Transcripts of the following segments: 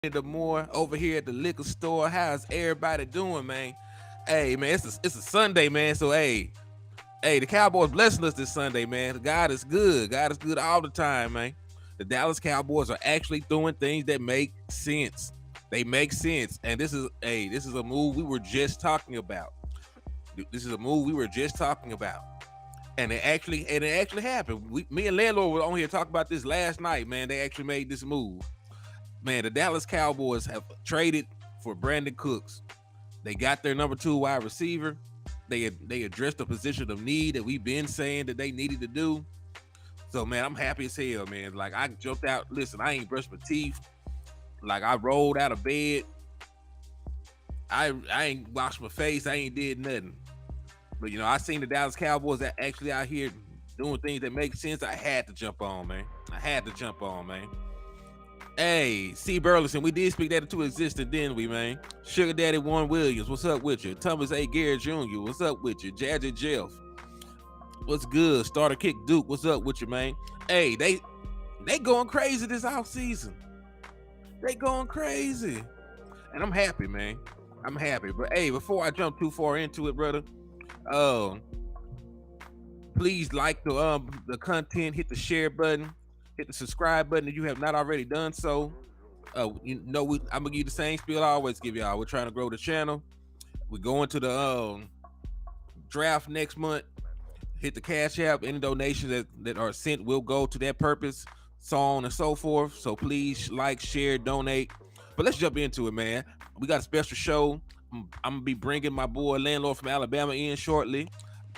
Hennythemoor over here at the liquor store. How's everybody doing, man? Hey, man, it's a Sunday, man. So hey, the Cowboys blessing us this Sunday, man. God is good. God is good all the time, man. The Dallas Cowboys are actually doing things that make sense. They make sense, and this is a move we were just talking about. This is a move we were just talking about, and it actually happened. Me and Landlord were on here talking about this last night, man. They actually made this move. Man, the Dallas Cowboys have traded for Brandin Cooks. They got their number 2 wide receiver. They addressed the position of need that we've been saying that they needed to do. So man, I'm happy as hell, man. Like I jumped out. Listen, I ain't brushed my teeth. Like I rolled out of bed. I ain't washed my face. I ain't did nothing. But I seen the Dallas Cowboys that actually out here doing things that make sense. I had to jump on, man. I had to jump on, man. Hey, C. Burleson, we did speak that into existence, didn't we, man? Sugar Daddy Warren Williams, what's up with you? Thomas A. Garrett Jr., what's up with you? Jazzy Jeff, what's good? Starter Kick Duke, what's up with you, man? Hey, they going crazy this offseason. They going crazy. And I'm happy, man. I'm happy. But hey, before I jump too far into it, brother, please like the content, hit the share button, hit the subscribe button if you have not already done so. I'm gonna give you the same spiel I always give y'all. We're trying to grow the channel. We're going to the draft next month. Hit the Cash App. Any donations that are sent will go to that purpose, so on and so forth. So please like, share, donate. But let's jump into it, man. We got a special show. I'm gonna be bringing my boy Landlord from Alabama in shortly.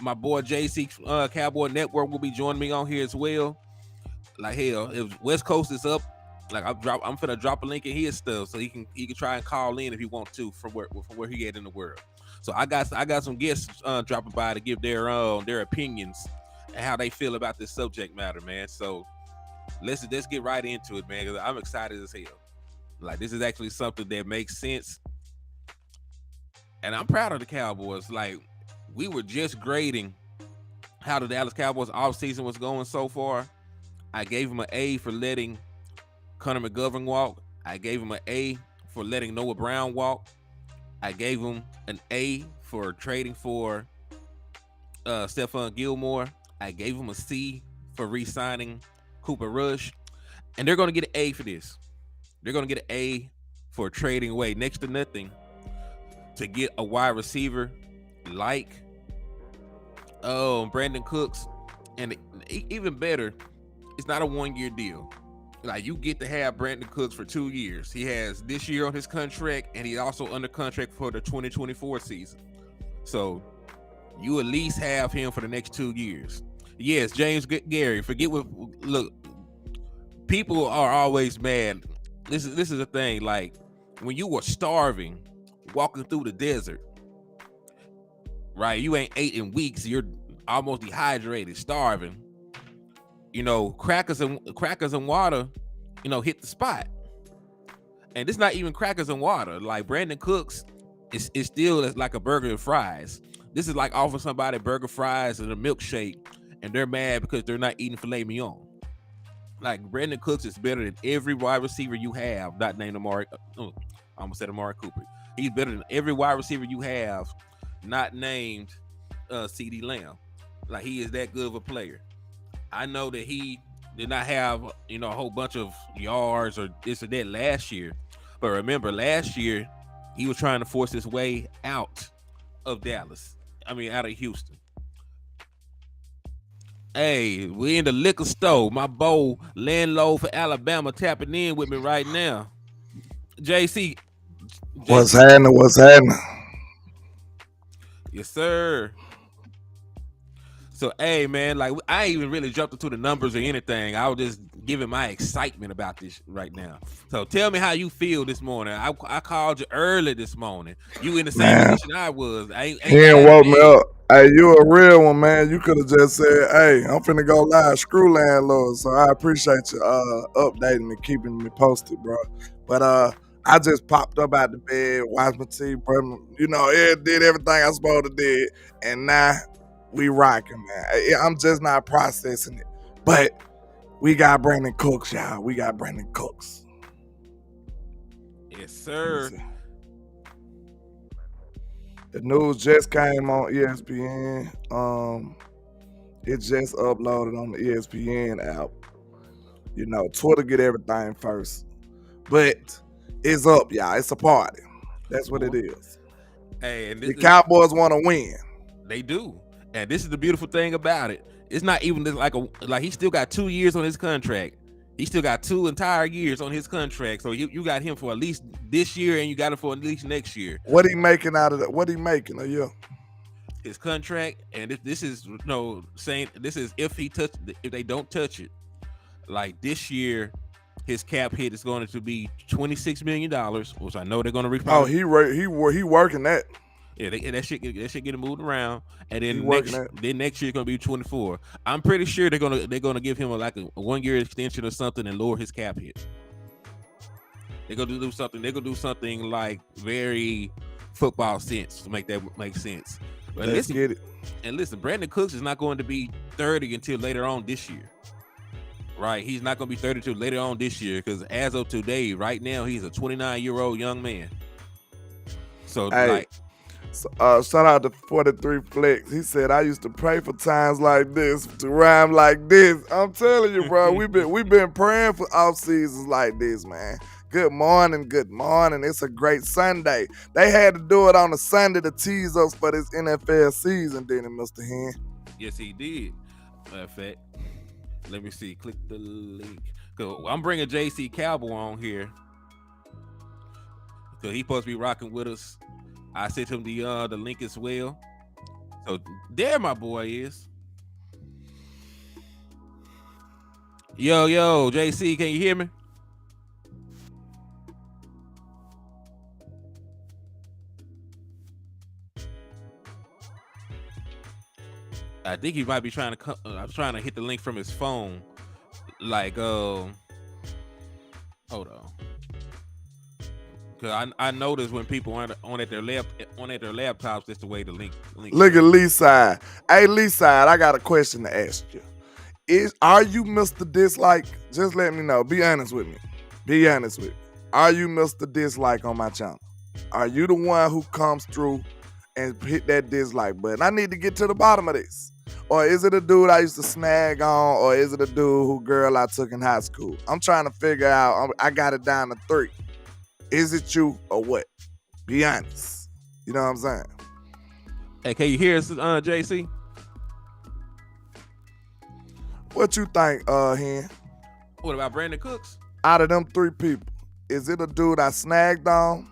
My boy JC Cowboy Network will be joining me on here as well. Like hell, if West Coast is up, like I'm finna drop a link in his stuff so he can try and call in if he want to from where he at in the world. So I got some guests dropping by to give their opinions and how they feel about this subject matter, man. So let's get right into it, man. Cause I'm excited as hell. Like this is actually something that makes sense, and I'm proud of the Cowboys. Like we were just grading how the Dallas Cowboys offseason was going so far. I gave him an A for letting Connor McGovern walk. I gave him an A for letting Noah Brown walk. I gave him an A for trading for Stephon Gilmore. I gave him a C for re-signing Cooper Rush. And they're going to get an A for this. They're going to get an A for trading away next to nothing to get a wide receiver like Brandin Cooks. And even better, it's not a 1-year deal. Like you get to have Brandin Cooks for 2 years. He has this year on his contract, and he's also under contract for the 2024 season. So you at least have him for the next 2 years. Yes, James Gary. Forget what. Look, people are always mad. This is the thing. Like when you were starving, walking through the desert, right? You ain't ate in weeks. You're almost dehydrated, starving. Crackers and water, hit the spot. And it's not even crackers and water. Like Brandin Cooks is still like a burger and fries. This is like offering somebody burger, fries, and a milkshake, and they're mad because they're not eating filet mignon. Like Brandin Cooks is better than every wide receiver you have, not named Amari. I almost said Amari Cooper. He's better than every wide receiver you have, not named CeeDee Lamb. Like he is that good of a player. I know that he did not have, a whole bunch of yards or this or that last year. But remember, last year, he was trying to force his way out of Dallas. Out of Houston. Hey, we in the liquor store. My boy, Landlord for Alabama, tapping in with me right now. JC. What's happening? What's happening? Yes, sir. So, hey, man, like I ain't even really jumped into the numbers or anything. I was just giving my excitement about this right now. So, tell me how you feel this morning. I called you early this morning. You in the same position I was. He ain't woke me up. Hey, you a real one, man. You could have just said, "Hey, I'm finna go live." Screw Landlord. So I appreciate you updating me, keeping me posted, bro. But I just popped up out the bed, watched my TV, bro. It did everything I supposed to do, and now we rocking, man. I'm just not processing it. But we got Brandin Cooks, y'all. We got Brandin Cooks. Yes, sir. The news just came on ESPN. It just uploaded on the ESPN app. You know, Twitter get everything first, but it's up, y'all. It's a party. That's what it is. Hey, and the Cowboys want to win. They do, and this is the beautiful thing about it. It's not even like he still got 2 years on his contract. He still got 2 entire years on his contract. So you got him for at least this year, and you got him for at least next year. What he making out of that? What he making a year? His contract, and this is saying this is if they don't touch it. Like this year, his cap hit is going to be $26 million, which I know they're going to replace. Oh, he working that. Yeah, that shit getting moved around, and then next year it's gonna be 24. I'm pretty sure they're gonna give him a 1 year extension or something and lower his cap hit. They're gonna do something. They're gonna do something like very football sense to make that make sense. But get it. And listen, Brandin Cooks is not going to be 30 until later on this year. Right, he's not gonna be 30 until later on this year because as of today, right now, he's a 29-year-old young man. So shout out to 43 Flex. He said, "I used to pray for times like this to rhyme like this." I'm telling you, bro, we've been praying for off seasons like this, man. Good morning. It's a great Sunday. They had to do it on a Sunday to tease us for this NFL season, didn't it, Mr. Hen? Yes, he did. Matter of fact, let me see. Click the link. I'm bringing JC Cowboy on here because he's supposed to be rocking with us. I sent him the link as well. So there my boy is. Yo, JC, can you hear me? I think he might be trying to I'm trying to hit the link from his phone. Like hold on. I notice when people aren't on at their laptops, that's the way the link. Look at Lee Side. Hey, Lee Side, I got a question to ask you. Are you Mr. Dislike? Just let me know. Be honest with me. Are you Mr. Dislike on my channel? Are you the one who comes through and hit that dislike button? I need to get to the bottom of this. Or is it a dude I used to snag on? Or is it a dude girl I took in high school? I'm trying to figure out. I got it down to 3. Is it you or what? Be honest. You know what I'm saying? Hey, can you hear us, JC? What you think, Hen? What about Brandin Cooks? Out of them 3 people, is it a dude I snagged on?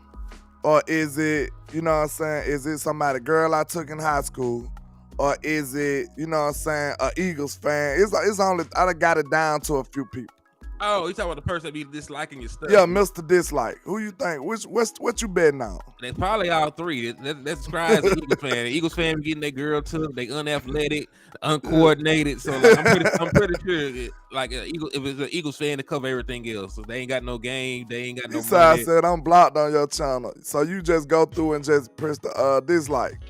Or is it, you know what I'm saying, is it somebody girl I took in high school? Or is it, you know what I'm saying, a Eagles fan? It's only, I done got it down to a few people. Oh, you talking about the person that be disliking your stuff? Yeah, Mr. Dislike. Who you think? What you betting on? That's probably all 3. That describes the Eagles fan. The Eagles fan be getting their girl took, they unathletic, uncoordinated. So I'm pretty sure if it's an Eagles fan to cover everything else. So they ain't got no game, they ain't got no money. I said I'm blocked on your channel. So you just go through and just press the dislike.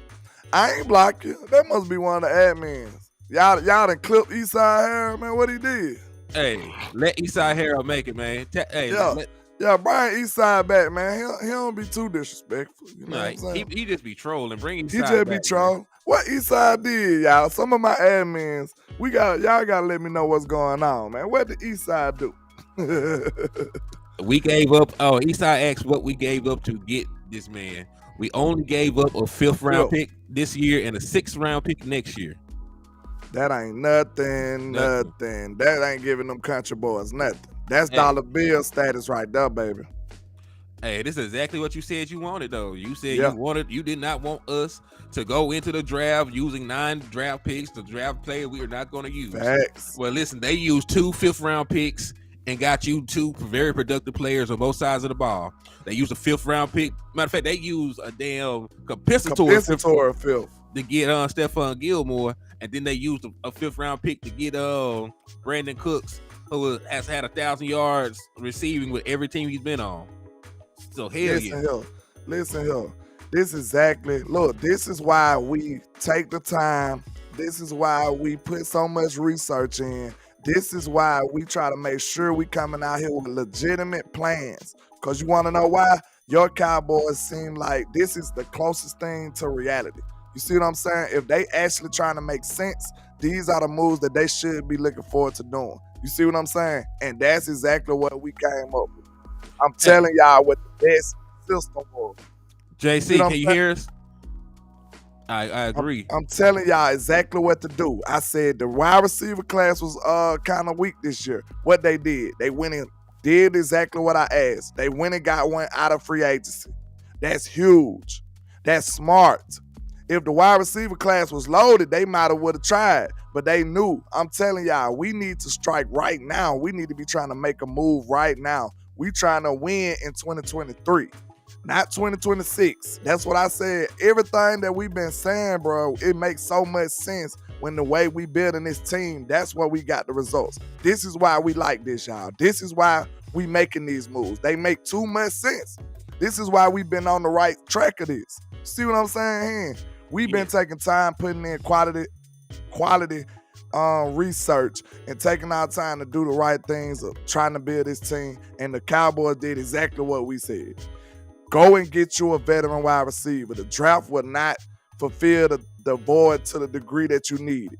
I ain't block you. That must be one of the admins. Y'all done clipped Eastside Harold, man. What he did? Hey, let Eastside Harold make it, man. Brian Eastside back, man. He don't be too disrespectful. You know what I'm saying? He just be trolling. Bring Eastside He just be trolling. What Eastside did, y'all? Some of my admins, y'all gotta let me know what's going on, man. What did Eastside do? We gave up. Oh, Eastside asked what we gave up to get this man. We only gave up a 5th round pick this year and a 6th round pick next year. That ain't nothing. That ain't giving them country boys nothing. That's dollar bill status right there, baby. Hey, this is exactly what you said you wanted, though. You said you did not want us to go into the draft using 9 draft picks to draft player we are not going to use. Facts. Well, listen, they used 2 5th round picks and got you 2 very productive players on both sides of the ball. They used a 5th round pick. Matter of fact, they used a damn compensatory 5th to get Stephon Gilmore. And then they used a 5th round pick to get Brandin Cooks, who has had 1,000 yards receiving with every team he's been on. So Listen here. This is why we take the time. This is why we put so much research in. This is why we try to make sure we coming out here with legitimate plans Because you want to know why? Your Cowboys seem like this is the closest thing to reality. You see what I'm saying? If they actually trying to make sense, these are the moves that they should be looking forward to doing. You see what I'm saying? And that's exactly what we came up with. I'm telling y'all what the best system was. JC, can you hear us? I agree. I'm telling y'all exactly what to do. I said the wide receiver class was kind of weak this year. What they did, they went and did exactly what I asked. They went and got one out of free agency. That's huge. That's smart. If the wide receiver class was loaded, they might have would have tried, but they knew. I'm telling y'all, we need to strike right now. We need to be trying to make a move right now. We trying to win in 2023. Not 2026. That's what I said. Everything that we've been saying, bro, it makes so much sense when the way we building this team, that's where we got the results. This is why we like this, y'all. This is why we making these moves. They make too much sense. This is why we've been on the right track of this. See what I'm saying? We've been taking time putting in quality research and taking our time to do the right things of trying to build this team. And the Cowboys did exactly what we said. Go and get you a veteran wide receiver. The draft will not fulfill the void to the degree that you need it.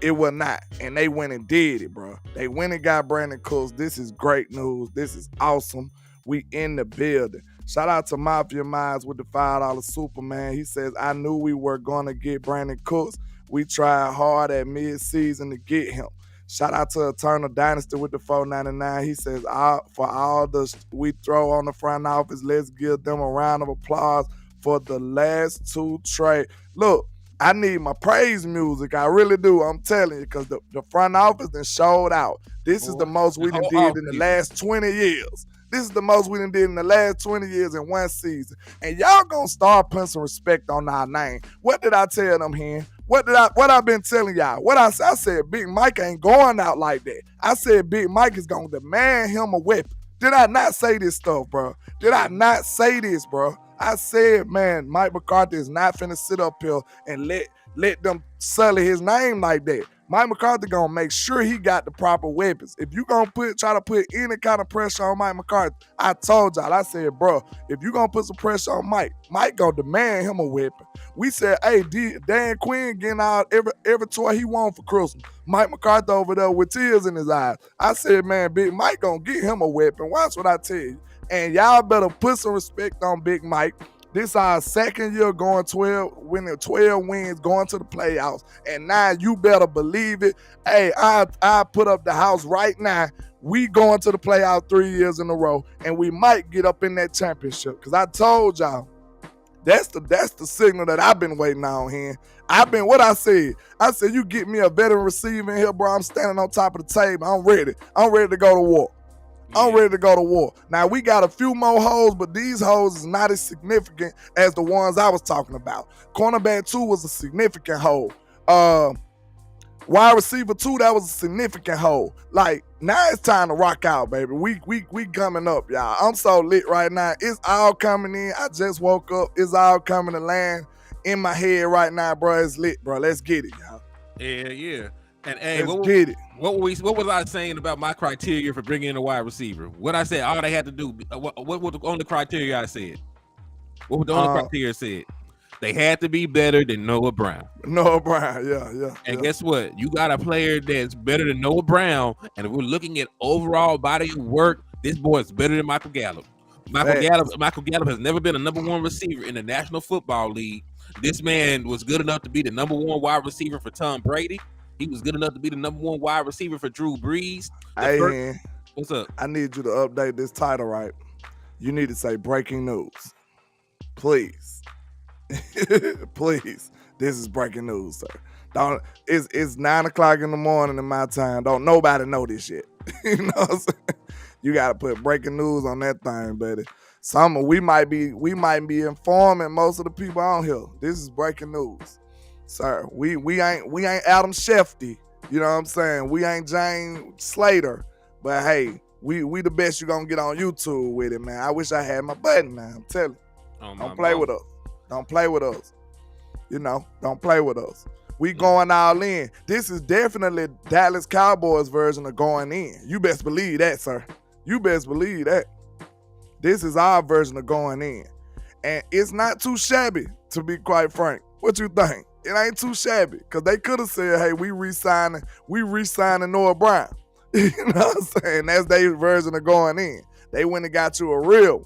It will not. And they went and did it, bro. They went and got Brandin Cooks. This is great news. This is awesome. We in the building. Shout out to Mafia Minds with the $5 Superman. He says, I knew we were going to get Brandin Cooks. We tried hard at mid-season to get him. Shout out to Eternal Dynasty with the $4.99. He says, for all the we throw on the front office, let's give them a round of applause for the last two trades. Look, I need my praise music. I really do. I'm telling you, because the front office done showed out. This is the most we done did in the last 20 years. This is the most we done did in the last 20 years in one season. And y'all gonna start putting some respect on our name. What did I tell them here? What I been telling y'all? What I said, Big Mike ain't going out like that. I said Big Mike is gonna demand him a weapon. Did I not say this stuff, bro? Did I not say this, bro? I said, man, Mike McCarthy is not finna sit up here and let them sully his name like that. Mike McCarthy gonna make sure he got the proper weapons. If you gonna try to put any kind of pressure on Mike McCarthy, I told y'all, I said, bro, if you gonna put some pressure on Mike gonna demand him a weapon. We said, hey, Dan Quinn getting out every toy he want for Christmas. Mike McCarthy over there with tears in his eyes. I said, man, Big Mike gonna get him a weapon. Watch what I tell you. And y'all better put some respect on Big Mike. This our second year going winning 12 wins, going to the playoffs. And now you better believe it. Hey, I put up the house right now. We going to the playoffs 3 years in a row. And we might get up in that championship. Because I told y'all, that's the signal that I've been waiting on here. What I said. I said, you get me a veteran receiver in here, bro. I'm standing on top of the table. I'm ready. I'm ready to go to war. I'm ready to go to war. Now, we got a few more holes, but these holes is not as significant as the ones I was talking about. Cornerback 2 was a significant hole. Wide receiver 2, that was a significant hole. Like, now it's time to rock out, baby. We coming up, y'all. I'm so lit right now. It's all coming in. I just woke up. It's all coming to land in my head right now, bro. It's lit, bro. Let's get it, y'all. Yeah. And hey, get it. What was I saying about my criteria for bringing in a wide receiver? What I said, all they had to do. What was the only criteria I said? What was the only criteria said? They had to be better than Noah Brown. Noah Brown, yeah. And guess what? You got a player that's better than Noah Brown. And if we're looking at overall body of work, this boy is better than Michael Gallup. Michael Gallup has never been a number one receiver in the National Football League. This man was good enough to be the number one wide receiver for Tom Brady. He was good enough to be the number one wide receiver for Drew Brees. Man, what's up? I need you to update this title, right? You need to say breaking news. Please. Please. This is breaking news, sir. It's 9 o'clock in the morning in my time. Don't nobody know this yet. You know what I'm saying? You gotta put breaking news on that thing, buddy. We might be informing most of the people on here. This is breaking news. Sir, we ain't Adam Schefter, you know what I'm saying? We ain't James Slater, but hey, we the best you gonna get on YouTube with it, man. I wish I had my button, man. I'm telling you. Don't play with us. Don't play with us. You know, don't play with us. We going all in. This is definitely Dallas Cowboys version of going in. You best believe that, sir. You best believe that. This is our version of going in. And it's not too shabby, to be quite frank. What you think? It ain't too shabby. Because they could have said, hey, we re-signing Noah Brown. You know what I'm saying? That's their version of going in. They went and got you a real.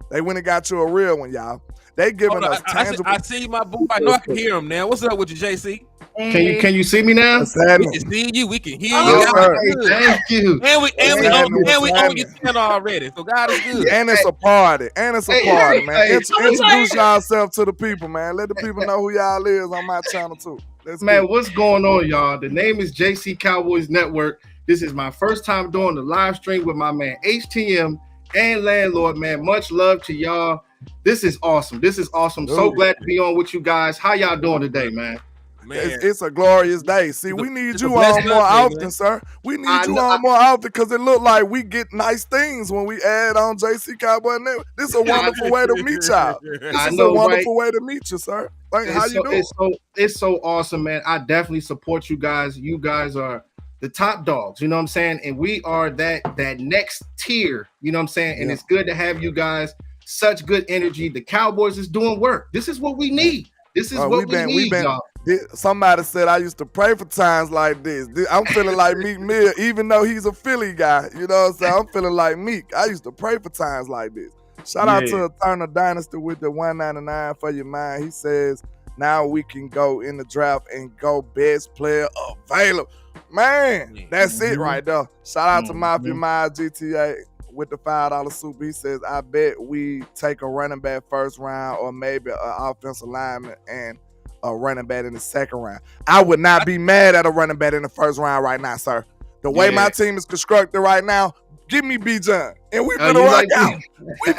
They went and got you a real one, y'all. They giving us tangible. I see my boy. I know I can hear him now. What's up with you, JC? Can you see me now? We can see you. We can hear you. Oh, thank you. And we own your channel already. So God is good. And it's a party. And it's a party, man. Introduce yourself to the people, man. Let the people know who y'all is on my channel too. What's going on, y'all? The name is JC Cowboys Network. This is my first time doing the live stream with my man HTM and Landlord, man. Much love to y'all. This is awesome. So glad to be on with you guys. How y'all doing today, man? It's a glorious day. See, we need you on more often, sir. We need you on more often because it look like we get nice things when we add on JC Cowboy Network. This is a wonderful way to meet y'all. This is a wonderful way to meet you, sir. How you doing? It's so awesome, man. I definitely support you guys. You guys are the top dogs, you know what I'm saying? And we are that next tier, you know what I'm saying? And it's good to have you guys. Such good energy. The Cowboys is doing work. This is what we need. This is what we need, y'all. Somebody said I used to pray for times like this. I'm feeling like Meek Mill, even though he's a Philly guy. You know what I'm saying? I'm feeling like Meek. I used to pray for times like this. Shout out to Eternal Dynasty with the 199 for your mind. He says, now we can go in the draft and go best player available. Man, that's it right there. Shout out to Mafia Mind GTA with the $5 super. He says, I bet we take a running back first round or maybe an offensive lineman and a running back in the second round. I would not be mad at a running back in the first round right now, sir. The way my team is constructed right now, give me B. John. And we're going to rock out. We're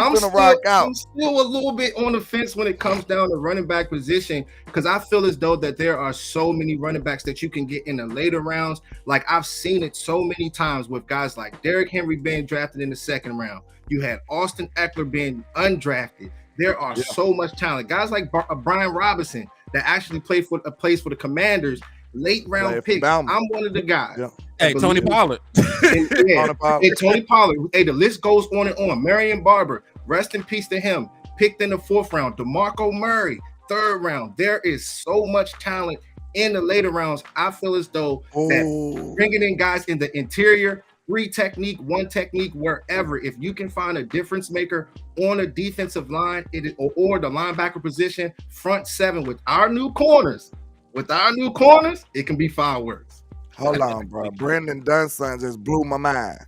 going to rock out. I'm still a little bit on the fence when it comes down to running back position because I feel as though that there are so many running backs that you can get in the later rounds. Like I've seen it so many times with guys like Derrick Henry being drafted in the second round. You had Austin Eckler being undrafted. There are so much talent. Guys like Brian Robinson that actually plays for the Commanders. Late round pick. I'm one of the guys. Yeah. Hey, Tony Pollard. Tony Pollard. Hey, the list goes on and on. Marion Barber, rest in peace to him. Picked in the fourth round. DeMarco Murray, third round. There is so much talent in the later rounds. I feel as though that bringing in guys in the interior, 3 technique, 1 technique, wherever, if you can find a difference maker on a defensive line or the linebacker position, front 7 with our new corners. It can be fireworks. Hold on, bro. Brandin Dunson just blew my mind.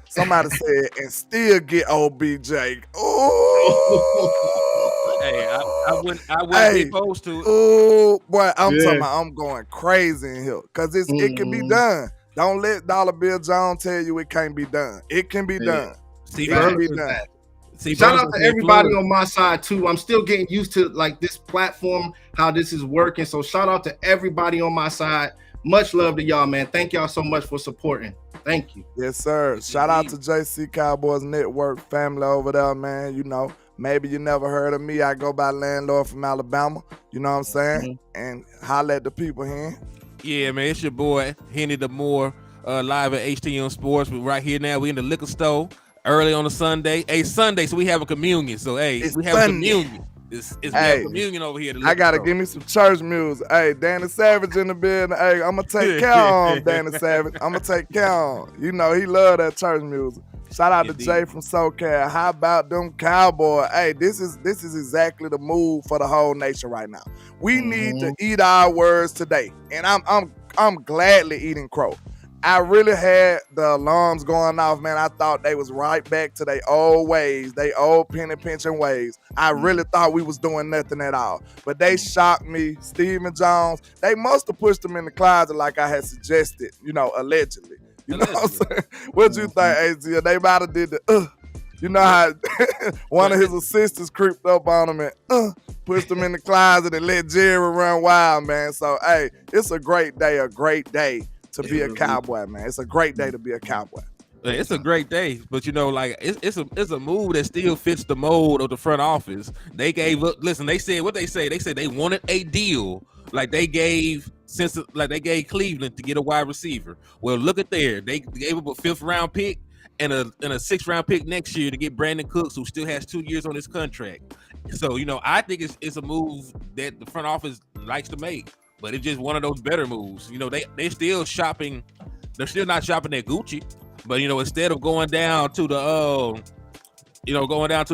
Somebody said, and still get OBJ. Oh, hey, I wouldn't be opposed to it. Oh, boy, talking about I'm going crazy in here because it can be done. Don't let Dollar Bill Jones tell you it can't be done. It can be done. It can be done. Shout out to everybody on my side too. I'm still getting used to like this platform, how this is working. So shout out to everybody on my side. Much love to y'all, man. Thank y'all so much for supporting. Thank you. Yes, sir. Shout out to JC Cowboys Network family over there, man. You know, maybe you never heard of me. I go by Landlord from Alabama. You know what I'm saying? And holla at the people here. Yeah, man. It's your boy Hennythemoor, live at HTM Sports. We're right here now. We in the liquor store. Early on a Sunday. Hey, Sunday, so we have a communion. So, hey, we have a communion. It's communion over here. I got to give me some church music. Hey, Danny Savage in the building. Hey, I'm going to take care on Danny Savage. I'm going to take care on. You know, he love that church music. Shout out to Jay from SoCal. How about them Cowboys? Hey, this is exactly the move for the whole nation right now. We need to eat our words today. And I'm gladly eating crow. I really had the alarms going off, man. I thought they was right back to their old ways, they old penny pinching ways. I really thought we was doing nothing at all. But they shocked me. Stephen Jones, they must have pushed him in the closet like I had suggested, you know, allegedly. You know what I'm saying? What you think, AZ? They might have did the, you know how one of his assistants creeped up on him and pushed him in the closet and let Jerry run wild, man. So, hey, it's a great day to be a Cowboy, man. It's a great day to be a Cowboy. It's a great day, but you know, like it's a move that still fits the mold of the front office. They gave up. Listen, they said what they say. They said they wanted a deal like they gave Cleveland to get a wide receiver. Well, look at there. They gave up a 5th round pick and a 6th round pick next year to get Brandin Cooks, who still has 2 years on his contract. So I think it's a move that the front office likes to make, but it's just one of those better moves. They still shopping. They're still not shopping at Gucci, but instead of going down to the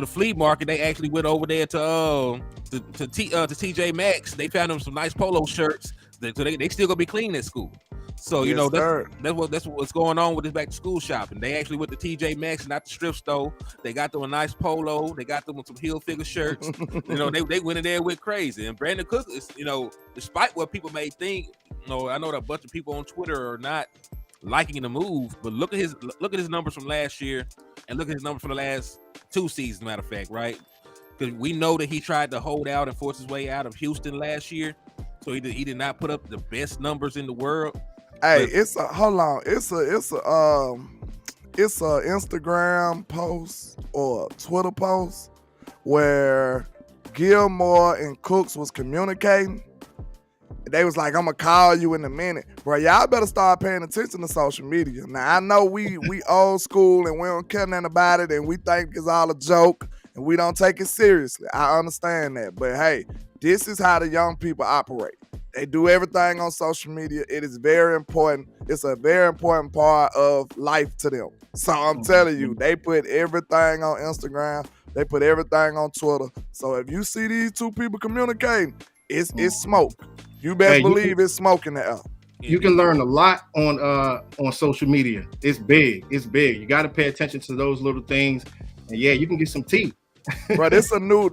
flea market, they actually went over there to TJ Maxx. They found them some nice polo shirts. So they still gonna be clean at school. So that's what's going on with this back to school shopping. They actually went to TJ Maxx, not the strip store. They got them a nice polo. They got them some heel figure shirts. They went in there with crazy. And Brandin Cooks is, despite what people may think, I know that a bunch of people on Twitter are not liking the move, but look at his numbers from last year and look at his numbers from the last 2 seasons. Matter of fact, right? Because we know that he tried to hold out and force his way out of Houston last year, so he did not put up the best numbers in the world. Hey, it's a Instagram post or a Twitter post where Gilmore and Cooks was communicating. They was like, I'm gonna call you in a minute. Bro, y'all better start paying attention to social media. Now, I know we old school and we don't care nothing about it and we think it's all a joke and we don't take it seriously. I understand that. But hey, this is how the young people operate. They do everything on social media. It is very important. It's a very important part of life to them. So I'm telling you, they put everything on Instagram. They put everything on Twitter. So if you see these two people communicating, it's smoke. You best believe it's smoke in the air. You can learn a lot on social media. It's big. It's big. You got to pay attention to those little things. And yeah, you can get some tea. Bro, this a new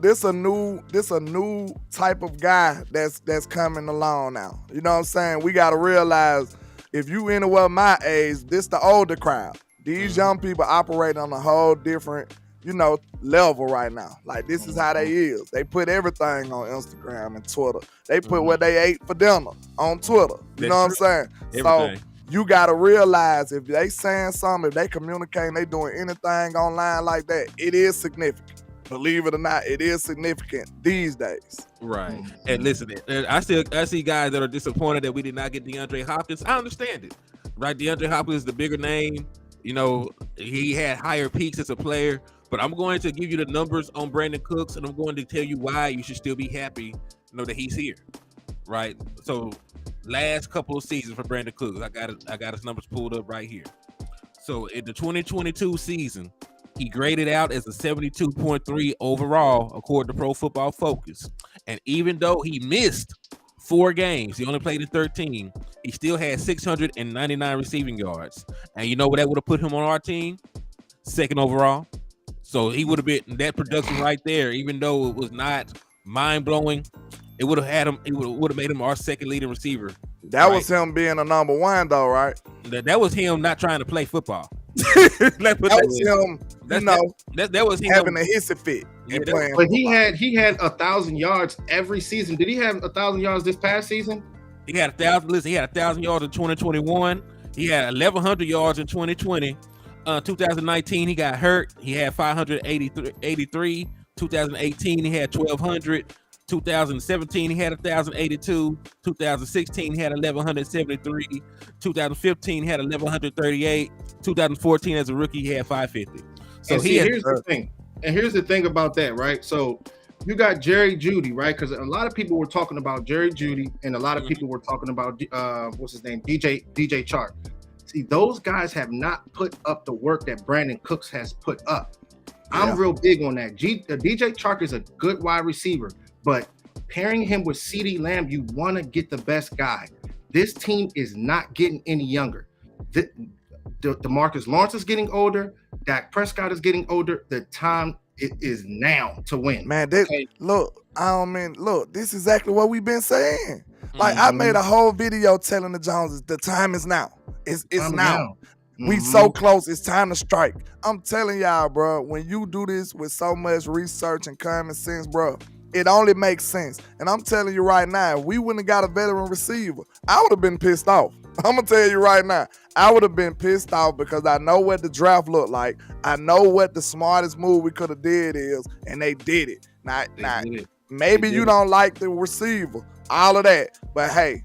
type of guy that's coming along now. You know what I'm saying? We gotta realize if you anywhere my age, this the older crowd. These young people operate on a whole different, level right now. Like this is how they is. They put everything on Instagram and Twitter. They put what they ate for dinner on Twitter. You know what I'm saying? Everything. So you gotta realize if they saying something, if they communicating, they doing anything online like that, it is significant. Believe it or not, it is significant these days. Right. And listen, I see guys that are disappointed that we did not get DeAndre Hopkins. I understand it. Right? DeAndre Hopkins is the bigger name. He had higher peaks as a player. But I'm going to give you the numbers on Brandin Cooks, and I'm going to tell you why you should still be happy, that he's here. Right? So last couple of seasons for Brandin Cooks, I got his numbers pulled up right here. So in the 2022 season, he graded out as a 72.3 overall, according to Pro Football Focus. And even though he missed 4 games, he only played in 13, he still had 699 receiving yards. And you know what that would have put him on our team? 2nd overall. So he would have been that production right there, even though it was not mind-blowing. It would have had him. It would have made him our 2nd leading receiver. That was him being a number 1, though, right? That was him not trying to play football. That was him. That was him having a hissy fit. But he had 1,000 yards every season. Did he have 1,000 yards this past season? He had 1,000. Listen, he had 1,000 yards in 2021. He had 1,100 yards in 2020. 2019 he got hurt. He had 583. 2018 he had 1,200. 2017 he had 1,082. 2016 he had 1,173. 2015 he had 1,138. 2014 as a rookie he had 550. So here's the thing. And here's the thing about that, right? So you got Jerry Jeudy, right? Because a lot of people were talking about Jerry Jeudy, and a lot of people were talking about what's his name, DJ Chark. See, those guys have not put up the work that Brandin Cooks has put up. I'm real big on that. DJ Chark is a good wide receiver, but pairing him with CeeDee Lamb, you want to get the best guy. This team is not getting any younger. DeMarcus Lawrence is getting older. Dak Prescott is getting older. The time it is now to win. Man, this is exactly what we've been saying. Like I made a whole video telling the Joneses, the time is now. It's now. We so close. It's time to strike. I'm telling y'all, bro, when you do this with so much research and common sense, bro, it only makes sense. And I'm telling you right now, if we wouldn't have got a veteran receiver, I would have been pissed off. I'm going to tell you right now, I would have been pissed off because I know what the draft looked like. I know what the smartest move we could have did is, and they did it. Now, maybe you don't like the receiver, all of that. But hey,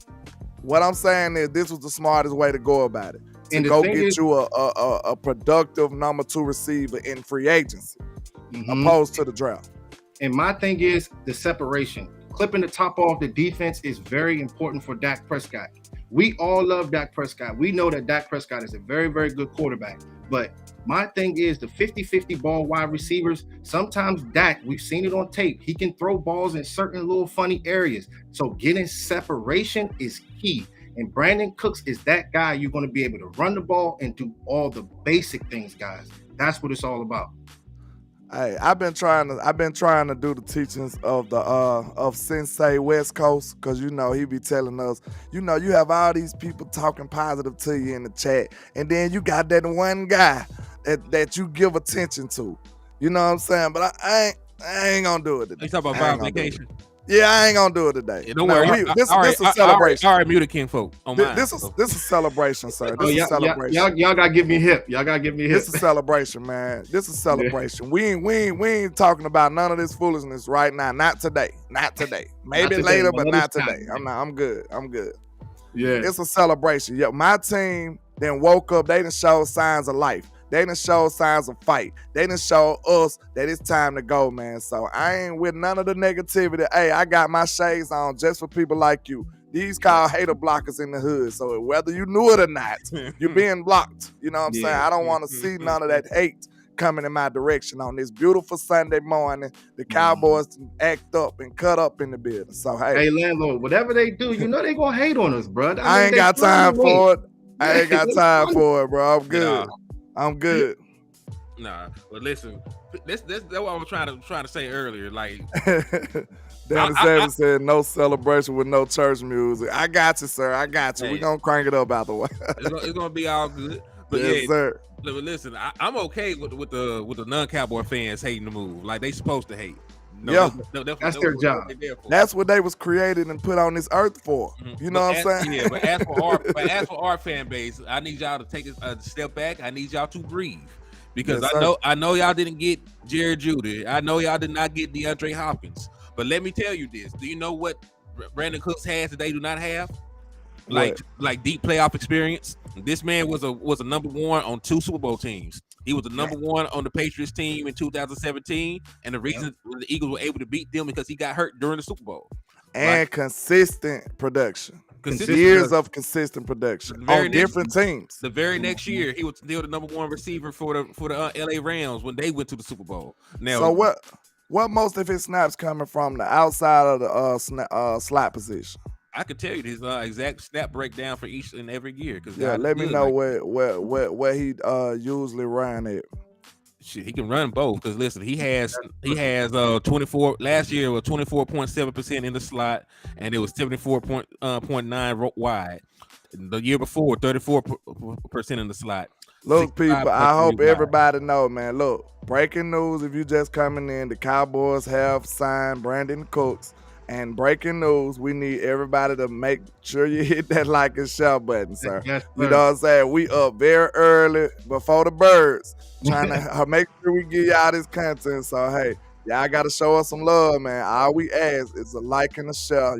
what I'm saying is this was the smartest way to go about it. to go get you a productive number 2 receiver in free agency, opposed to the draft. And my thing is the separation. Clipping the top off the defense is very important for Dak Prescott. We all love Dak Prescott. We know that Dak Prescott is a very, very good quarterback. But my thing is the 50-50 ball wide receivers. Sometimes Dak, we've seen it on tape, he can throw balls in certain little funny areas. So getting separation is key. And Brandin Cooks is that guy you're going to be able to run the ball and do all the basic things, guys. That's what it's all about. Hey, I've been trying to do the teachings of the of Sensei West Coast, because he be telling us, you have all these people talking positive to you in the chat, and then you got that one guy that you give attention to. You know what I'm saying? But I ain't gonna do it today. You talking about vacation? Yeah, I ain't gonna do it today. Yeah, don't worry. This is a celebration. All right, muted King folk. This is a celebration, sir. This is a celebration. Y'all gotta give me hip. Y'all gotta give me hip. This is a celebration, man. This is a celebration. Yeah. We ain't talking about none of this foolishness right now. Not today. Maybe later, but not today. I'm good. Yeah. It's a celebration. Yeah, my team then woke up. They done showed signs of life. They done showed signs of fight. They done showed us that it's time to go, man. So I ain't with none of the negativity. Hey, I got my shades on just for people like you. These called hater blockers in the hood. So whether you knew it or not, you're being blocked. You know what I'm saying? I don't want to see none of that hate coming in my direction on this beautiful Sunday morning. The Cowboys act up and cut up in the building. So hey, landlord, whatever they do, they gonna hate on us, bro. I ain't got time for it. I ain't got time for it, bro. I'm good. I'm good. Nah, but listen, that's what I was trying to say earlier. Like, Danny Savage said, no celebration with no church music. I got you, sir. I got you. We're gonna crank it up out the way. It's gonna be all good. But yes, sir. Listen, I'm okay with the non-Cowboy fans hating the move. Like they supposed to hate. That's their job. That's what they was created and put on this earth for. Mm-hmm. You know what I'm saying? Yeah, but as for our fan base, I need y'all to take a step back. I need y'all to breathe, because I know y'all didn't get Jerry Jeudy. I know y'all did not get DeAndre Hopkins. But let me tell you this: do you know what Brandin Cooks has that they do not have? Like deep playoff experience. This man was a number 1 on 2 Super Bowl teams. He was the number 1 on the Patriots team in 2017, and the reason the Eagles were able to beat them because he got hurt during the Super Bowl. And consistent production. Years of consistent production on different teams. The very next year, he was still the number 1 receiver for the LA Rams when they went to the Super Bowl. Now, so what most of his snaps coming from the outside of the slot position? I could tell you his exact snap breakdown for each and every year. Let me know where he usually run at. Shit, he can run both. Because listen, he has 24 last year was 24.7% in the slot, and it was 74.9 wide. The year before, 34% in the slot. Look, people, I hope everybody know, man. Look, breaking news. If you just coming in, the Cowboys have signed Brandin Cooks. And breaking news, we need everybody to make sure you hit that like and share button, sir. Yes, you know what I'm saying? We up very early before the birds, trying to make sure we give y'all this content. So, hey, y'all got to show us some love, man. All we ask is a like and a share.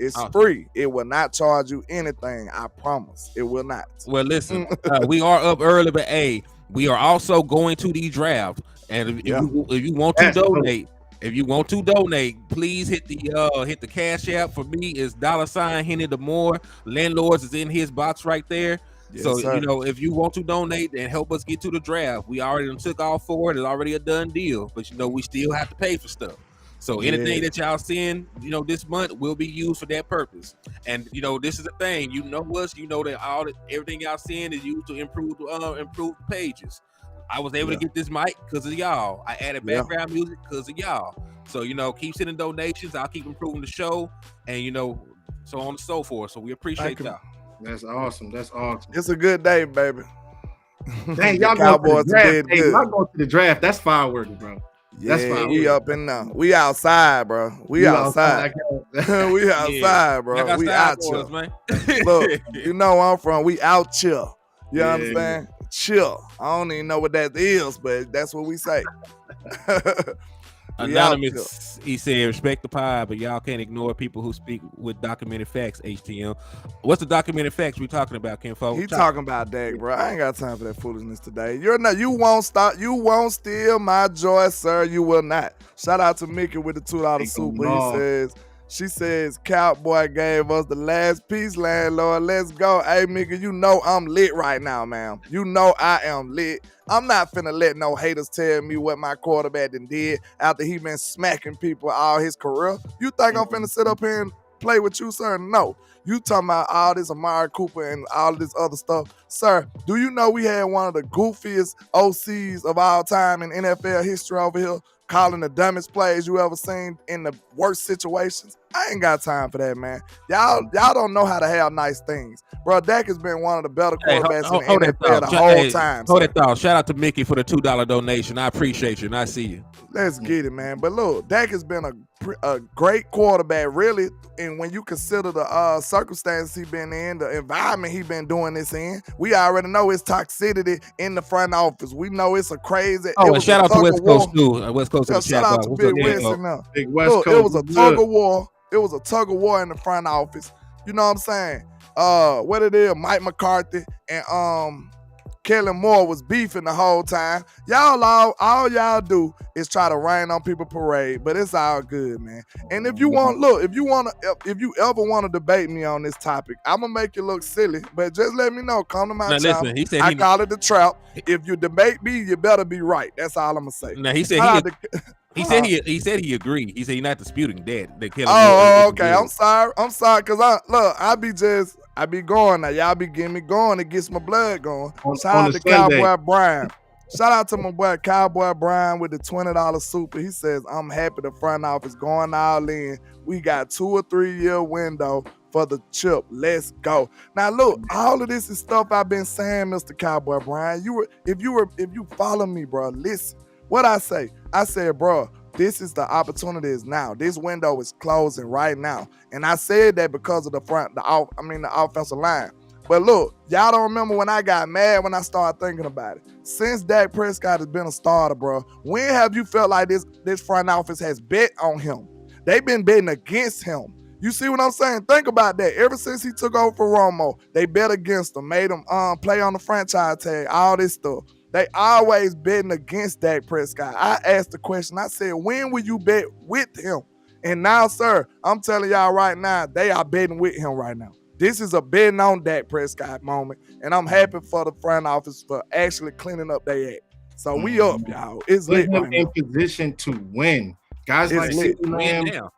It's free. It will not charge you anything. I promise. It will not. Well, listen, we are up early, but, hey, we are also going to the draft. And if you want to donate, if you want to donate, please hit the Cash App. For me, it's $ Hennythemoor. Landlords is in his box right there. Yes, so sir. If you want to donate and help us get to the draft, we already took off for it. It's already a done deal. But we still have to pay for stuff. So anything that y'all send, this month will be used for that purpose. And this is the thing. Us. That everything y'all send is used to improve the pages. I was able to get this mic because of y'all. I added background music because of y'all. So, keep sending donations. I'll keep improving the show and, so on and so forth. So we appreciate y'all. That's awesome. It's a good day, baby. Dang, y'all Cowboys did good. Y'all going to the draft. That's fireworks, bro. Yeah, that's fine. We up and now. We outside, bro. We outside. We outside, bro. We out here. Man. Look, where I'm from. We out chill. You understand? Chill. I don't even know what that is, but that's what we say. Anonymous He said, respect the pod, but y'all can't ignore people who speak with documented facts, HTM. What's the documented facts we talking about, Kinfo? He talking about Dak, bro. I ain't got time for that foolishness today. You won't steal my joy, sir. You will not. Shout out to Mickey with the $2 super. She says, Cowboy gave us the last piece, landlord. Let's go. Hey, Mickey, you know I'm lit right now, man. You know I am lit. I'm not finna let no haters tell me what my quarterback did after he been smacking people all his career. You think I'm finna sit up here and play with you, sir? No. You talking about all this Amari Cooper and all this other stuff. Sir, do you know we had one of the goofiest OCs of all time in NFL history over here, calling the dumbest plays you ever seen in the worst situations? I ain't got time for that, man. Y'all don't know how to have nice things. Bro, Dak has been one of the better quarterbacks in the NFL the whole time. Hold that thought. Shout out to Mickey for the $2 donation. I appreciate you, and I see you. Let's get it, man. But look, Dak has been a great quarterback, really. And when you consider the circumstances he been in, the environment he been doing this in, we already know it's toxicity in the front office. We know it's a crazy. Oh, and shout out to West Coast too. West Coast. Shout out to Big West in there. Big West Coast. It was a tug of war. It was a tug of war in the front office. You know what I'm saying? What it is, Mike McCarthy and Kellen Moore was beefing the whole time. All y'all do is try to rain on people parade, but it's all good, man. And if you ever want to debate me on this topic, I'm gonna make you look silly, but just let me know. Come to my channel. Listen, he said I call it the trap. If you debate me, you better be right. That's all I'm gonna say. Now he said he said he agreed. He said he's not disputing that. Okay. I'm sorry, cause I be going now. Y'all be getting me going. It gets my blood going. Shout out to Cowboy Brian. Shout out to my boy Cowboy Brian with the $20 super. He says, I'm happy the front office going all in. We got 2 or 3 year window for the chip. Let's go. Now look, all of this is stuff I've been saying, Mr. Cowboy Brian. If you follow me, bro, listen. What I say? I said, bro, this is the opportunity is now. This window is closing right now. And I said that because of the offensive line. But look, y'all don't remember when I got mad when I started thinking about it. Since Dak Prescott has been a starter, bro, when have you felt like this front office has bet on him? They've been betting against him. You see what I'm saying? Think about that. Ever since he took over for Romo, they bet against him, made him play on the franchise tag, all this stuff. They always betting against Dak Prescott. I asked the question. I said, when will you bet with him? And now, sir, I'm telling y'all right now, they are betting with him right now. This is a betting on Dak Prescott moment. And I'm happy for the front office for actually cleaning up their act. So we up, y'all. It's lit right now. In position to win. Guys like CeeDee Lamb,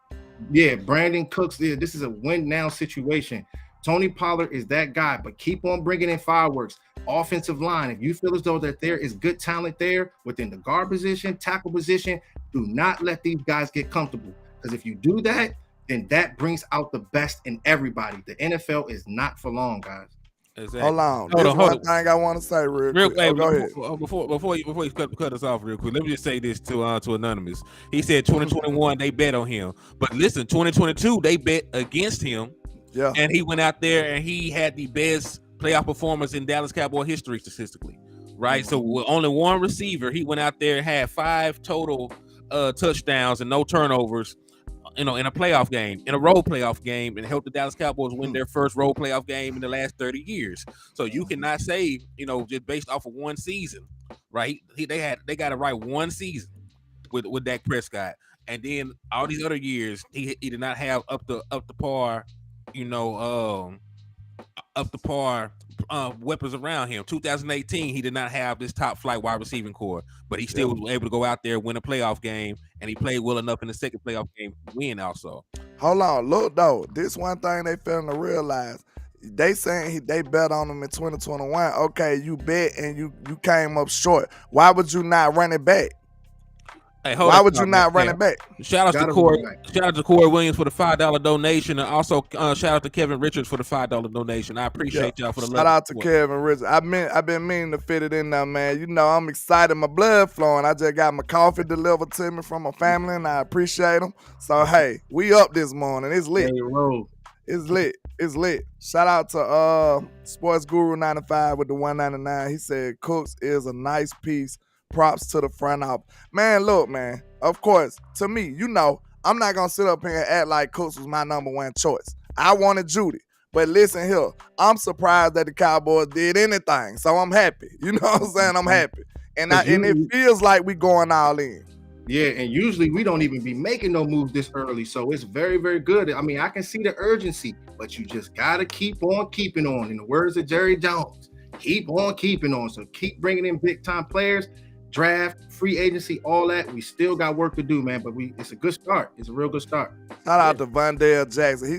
Brandin Cooks, this is a win now situation. Tony Pollard is that guy, but keep on bringing in fireworks. Offensive line, if you feel as though that there is good talent there within the guard position, tackle position, do not let these guys get comfortable. Because if you do that, then that brings out the best in everybody. The NFL is not for long, guys. Exactly. Hold on. There's one thing I want to say real quick. Go ahead. Before you cut us off real quick, let me just say this to Anonymous. He said 2021 they bet on him, but listen, 2022 they bet against him. Yeah, and he went out there and he had the best playoff performance in Dallas Cowboy history statistically, right? So with only one receiver, he went out there and had 5 total touchdowns and no turnovers, in a playoff game, in a road playoff game, and helped the Dallas Cowboys win their first road playoff game in the last 30 years. So you cannot say, just based off of one season, right? They got it right one season with Dak Prescott, and then all these other years he did not have up to par, up to par weapons around him. 2018, he did not have this top flight wide receiving core, but he still was able to go out there, win a playoff game, and he played well enough in the second playoff game to win also. Hold on, look though, this one thing they failing to realize. They saying they bet on him in 2021. Okay, you bet and you came up short. Why would you not run it back? Hey, why would you not run it back? Shout out to Corey Williams for the $5 donation, and also shout out to Kevin Richards for the $5 donation. I appreciate y'all for the love. Shout out to Kevin Richards. I've been meaning to fit it in there, man. I'm excited. My blood flowing. I just got my coffee delivered to me from my family, and I appreciate them. So hey, we up this morning. It's lit. It's lit. It's lit. Shout out to Sports Guru 95 with the 199. He said Cooks is a nice piece. Props to the front office. Man, look, man. Of course, to me, I'm not gonna sit up here and act like Cooks was my number one choice. I wanted Judy. But listen here, I'm surprised that the Cowboys did anything. So I'm happy. You know what I'm saying? I'm happy. And it feels like we going all in. Yeah, and usually we don't even be making no moves this early. So it's very, very good. I mean, I can see the urgency, but you just gotta keep on keeping on. In the words of Jerry Jones, keep on keeping on. So keep bringing in big time players, draft, free agency, all that. We still got work to do, man. But it's a good start. It's a real good start. Shout out to Vondell Jackson.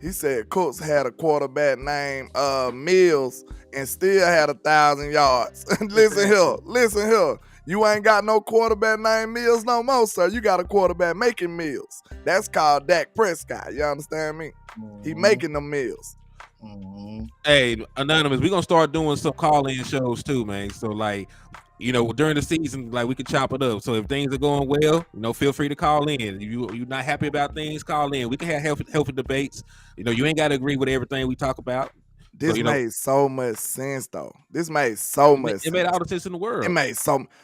He said Cooks had a quarterback named Mills and still had 1,000 yards. Listen here. You ain't got no quarterback named Mills no more, sir. You got a quarterback making meals. That's called Dak Prescott. You understand me? He making them meals. Hey, Anonymous, we're gonna start doing some call-in shows too, man. So like, during the season, like we can chop it up. So if things are going well, feel free to call in. If you're not happy about things, call in. We can have healthy debates. You ain't got to agree with everything we talk about. This made so much sense, though. This made so much sense. It made all the sense in the world.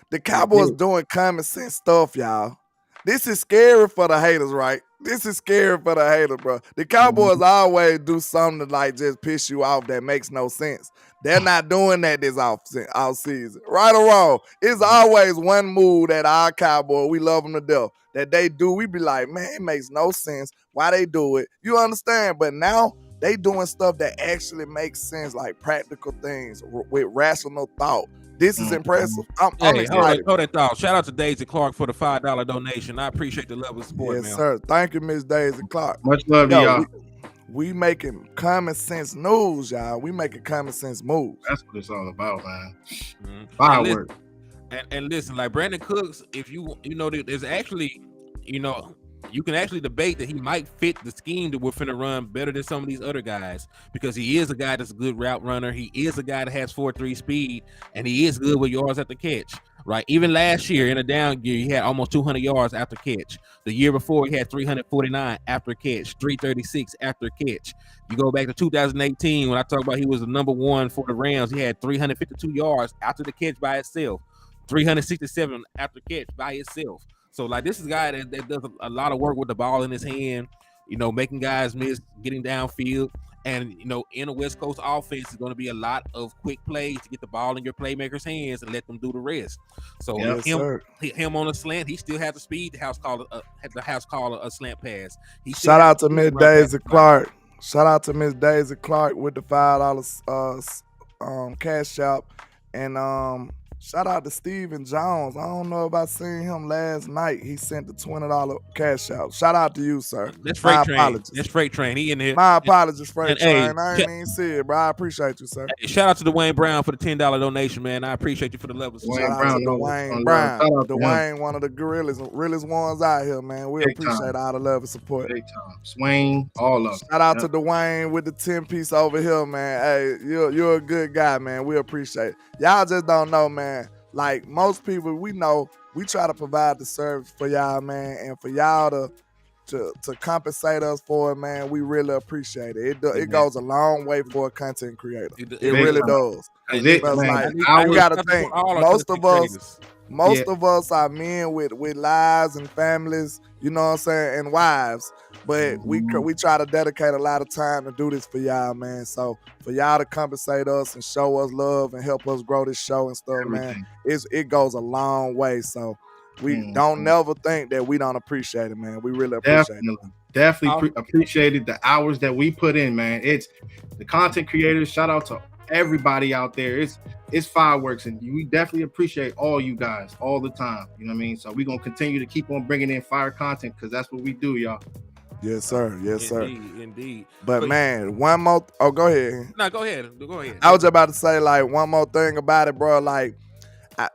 The Cowboys doing common sense stuff, y'all. This is scary for the haters, right? This is scary for the haters, bro. The Cowboys always do something to like just piss you off that makes no sense. They're not doing that this off season. Right or wrong, it's always one move that our Cowboy, we love them to death, that they do. We be like, man, it makes no sense why they do it. You understand? But now they doing stuff that actually makes sense, like practical things with rational thought. This is impressive. I'm excited. Hold that thought. Shout out to Daisy Clark for the $5 donation. I appreciate the level of support, man. Yes, sir. Thank you, Miss Daisy Clark. Much love to y'all. We making common sense news, y'all. We making common sense moves. That's what it's all about, man. Fireworks. And listen, like Brandin Cooks, if there's actually, you can actually debate that he might fit the scheme that we're finna run better than some of these other guys, because he is a guy that's a good route runner. He is a guy that has 4.3 speed, and he is good with yards at the catch, right? Even last year in a down year, he had almost 200 yards after catch. The year before, he had 349 after catch, 336 after catch. You go back to 2018, when I talk about he was the number one for the Rams, he had 352 yards after the catch by itself, 367 after catch by itself. So, like, this is a guy that does a lot of work with the ball in his hand, making guys miss, getting downfield. And, in a West Coast offense, it's going to be a lot of quick plays to get the ball in your playmakers' hands and let them do the rest. So, him on a slant, he still has the speed. The house called a slant pass. Shout out to Miss Daisy Clark. Shout out to Miss Daisy Clark with the $5 cash out. And shout out to Steven Jones. I don't know if I seen him last night. He sent the $20 cash out. Shout out to you, sir. That's Freight Train. That's Freight Train. He in here. My apologies, Freight Train. I ain't even see it, bro. I appreciate you, sir. Hey, shout out to Dwayne Brown for the $10 donation, man. I appreciate you for the levels. Shout out to Dwayne Brown. Dwayne, one of the realest ones out here, man. We appreciate all the love and support. Big time. Swain, all of Shout out to Dwayne with the 10-piece over here, man. Hey, you're a good guy, man. We appreciate it. Y'all just don't know, man. Like most people, we know we try to provide the service for y'all, man, and for y'all to compensate us for it, man. We really appreciate it. It goes a long way for a content creator. It really does. You gotta think, most of us are men with lives and families, you know what I'm saying, and wives. But we try to dedicate a lot of time to do this for y'all, man. So for y'all to compensate us and show us love and help us grow this show and stuff, man, it goes a long way. So we don't never think that we don't appreciate it, man. We really appreciate it. Definitely appreciated the hours that we put in, man. It's the content creators. Shout out to everybody out there. It's fireworks, and we definitely appreciate all you guys all the time. You know what I mean? So we're gonna continue to keep on bringing in fire content because that's what we do, y'all. Yes, sir. Yes, sir. Indeed. But man, one more. Oh, go ahead. No, go ahead. Go ahead. I was just about to say, like, one more thing about it, bro. Like, I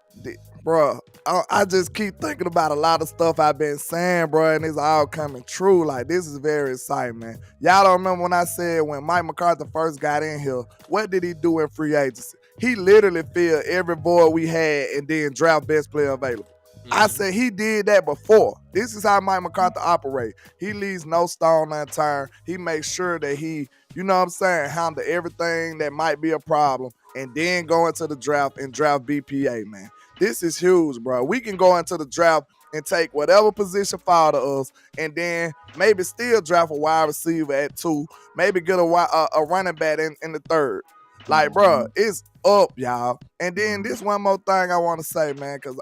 just keep thinking about a lot of stuff I've been saying, bro, and it's all coming true. Like, this is very exciting, man. Y'all don't remember when I said when Mike McCarthy first got in here, what did he do in free agency? He literally filled every void we had and then draft best player available. I said he did that before. This is how Mike McCarthy operate. He leaves no stone unturned. He makes sure that he, you know what I'm saying, handle everything that might be a problem and then go into the draft and draft BPA, man. This is huge, bro. We can go into the draft and take whatever position fall to us, and then maybe still draft a wide receiver at 2, maybe get a running back in the 3rd. Like, bro, it's up, y'all. And then this one more thing I want to say, man, because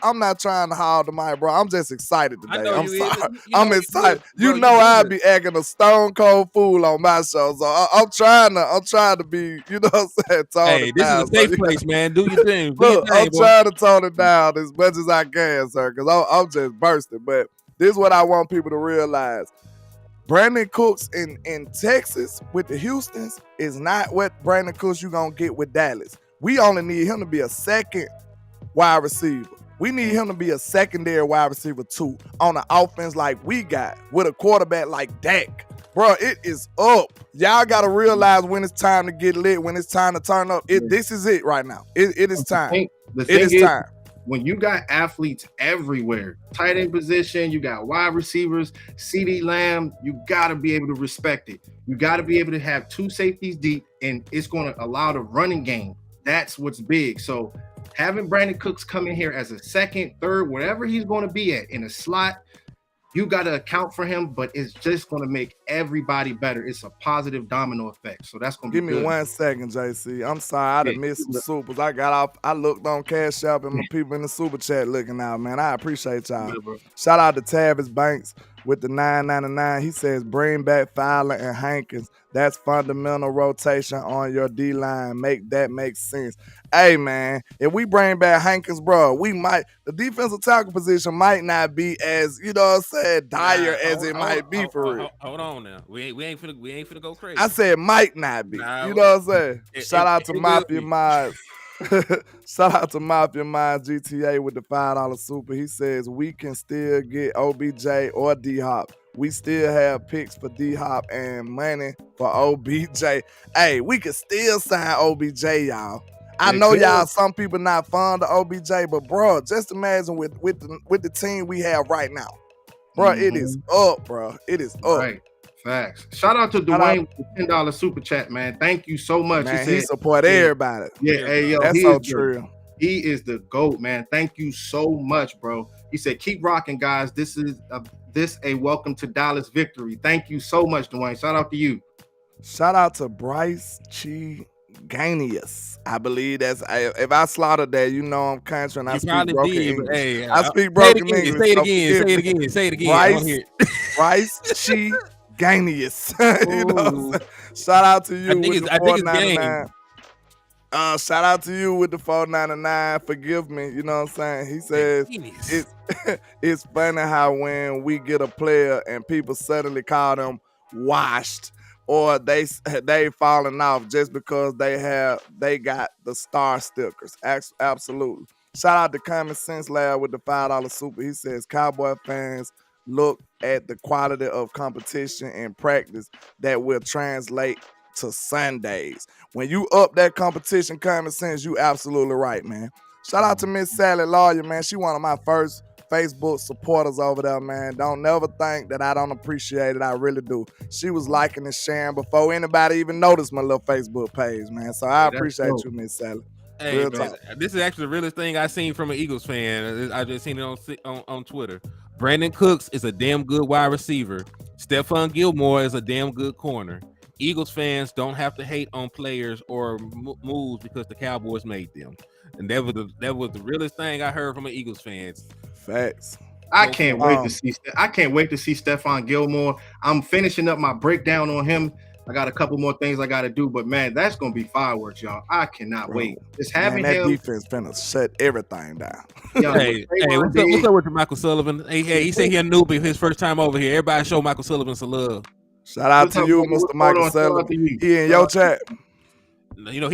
I'm not trying to haul the mic, bro. I'm just excited today. I'm sorry. I'm excited. I'd be acting a stone cold fool on my show, so I'm trying to be, you know what I'm saying? Hey, this is a safe place, man. Do your thing. I'm trying to tone it down as much as I can, sir, because I'm just bursting. But this is what I want people to realize. Brandin Cooks in Texas with the Houstons is not what Brandin Cooks you gonna get with Dallas. We only need him to be a second wide receiver. We need him to be a secondary wide receiver 2 on the offense like we got with a quarterback like Dak. Bro, it is up. Y'all gotta realize when it's time to get lit, when it's time to turn up. This is it right now. It is time. It is time. When you got athletes everywhere, tight end position, you got wide receivers, CeeDee Lamb, you got to be able to respect it. You got to be able to have 2 safeties deep, and it's going to allow the running game. That's what's big. So having Brandin Cooks come in here as a second, third, whatever he's going to be at in a slot, you got to account for him, but it's just going to make everybody better. It's a positive domino effect. So that's going to be good. Give me 1 second, JC. I'm sorry. I done missed some supers. I got off. I looked on Cash App and my people in the super chat looking out, man. I appreciate y'all. Shout out to Tavis Banks with the $9.99. He says, bring back Fowler and Hankins. That's fundamental rotation on your D-line. That makes sense. Hey, man, if we bring back Hankins, bro, the defensive tackle position might not be as, you know what I'm saying, dire as it might be for real. Hold on now. We ain't finna go crazy. I said might not be. You know what I'm saying? Shout out to Mafia Mods. Shout out to Mafia Mods GTA with the $5 super. He says we can still get OBJ or D-Hop. We still have picks for D-Hop and money for OBJ. Hey, we can still sign OBJ, y'all. I know y'all, some people not fond of OBJ, but bro, just imagine with the team we have right now. Bro, it is up, bro. It is up. Right. Facts. Shout out to Dwayne with the $10 super chat, man. Thank you so much. Man, he support everybody. Yeah, hey, yo, that's so true. He is the GOAT, man. Thank you so much, bro. He said, keep rocking, guys. This is a welcome to Dallas victory. Thank you so much, Dwayne. Shout out to you. Shout out to Bryce Ganius. I believe that's if I slaughtered that, you know I'm country and I speak broken English. Hey, I speak broken English. Say it again. Bryce Ganius. You know what I'm saying? Shout out to you with the $4.99. Shout out to you with the $4.99. Forgive me. You know what I'm saying? He says it's funny how when we get a player and people suddenly call them washed, or they falling off just because they got the star stickers. Absolutely. Shout out to Common Sense Lab with the $5 super. He says Cowboy fans look at the quality of competition and practice that will translate to Sundays. When you up that competition, Common Sense, you absolutely right, man. Shout out to Miss Sally Lawyer, man. She one of my first Facebook supporters over there, man. Don't never think that I don't appreciate it. I really do. She was liking and sharing before anybody even noticed my little Facebook page, man. So I appreciate you, Miss Sally. Hey, man, this is actually the realest thing I seen from an Eagles fan. I just seen it on Twitter. Brandin Cooks is a damn good wide receiver. Stephon Gilmore is a damn good corner. Eagles fans don't have to hate on players or moves because the Cowboys made them. And that was the realest thing I heard from an Eagles fans. Facts. I can't wait to see Stephon Gilmore. I'm finishing up my breakdown on him. I got a couple more things I got to do, but man, that's gonna be fireworks, y'all. I cannot wait. Just having that defense finna shut everything down. Yo, hey, what's up with Michael Sullivan? Hey, he said he a newbie his first time over here. Everybody show Michael Sullivan some love. Shout out to you, Mr. Michael Sullivan. He in your chat. You know,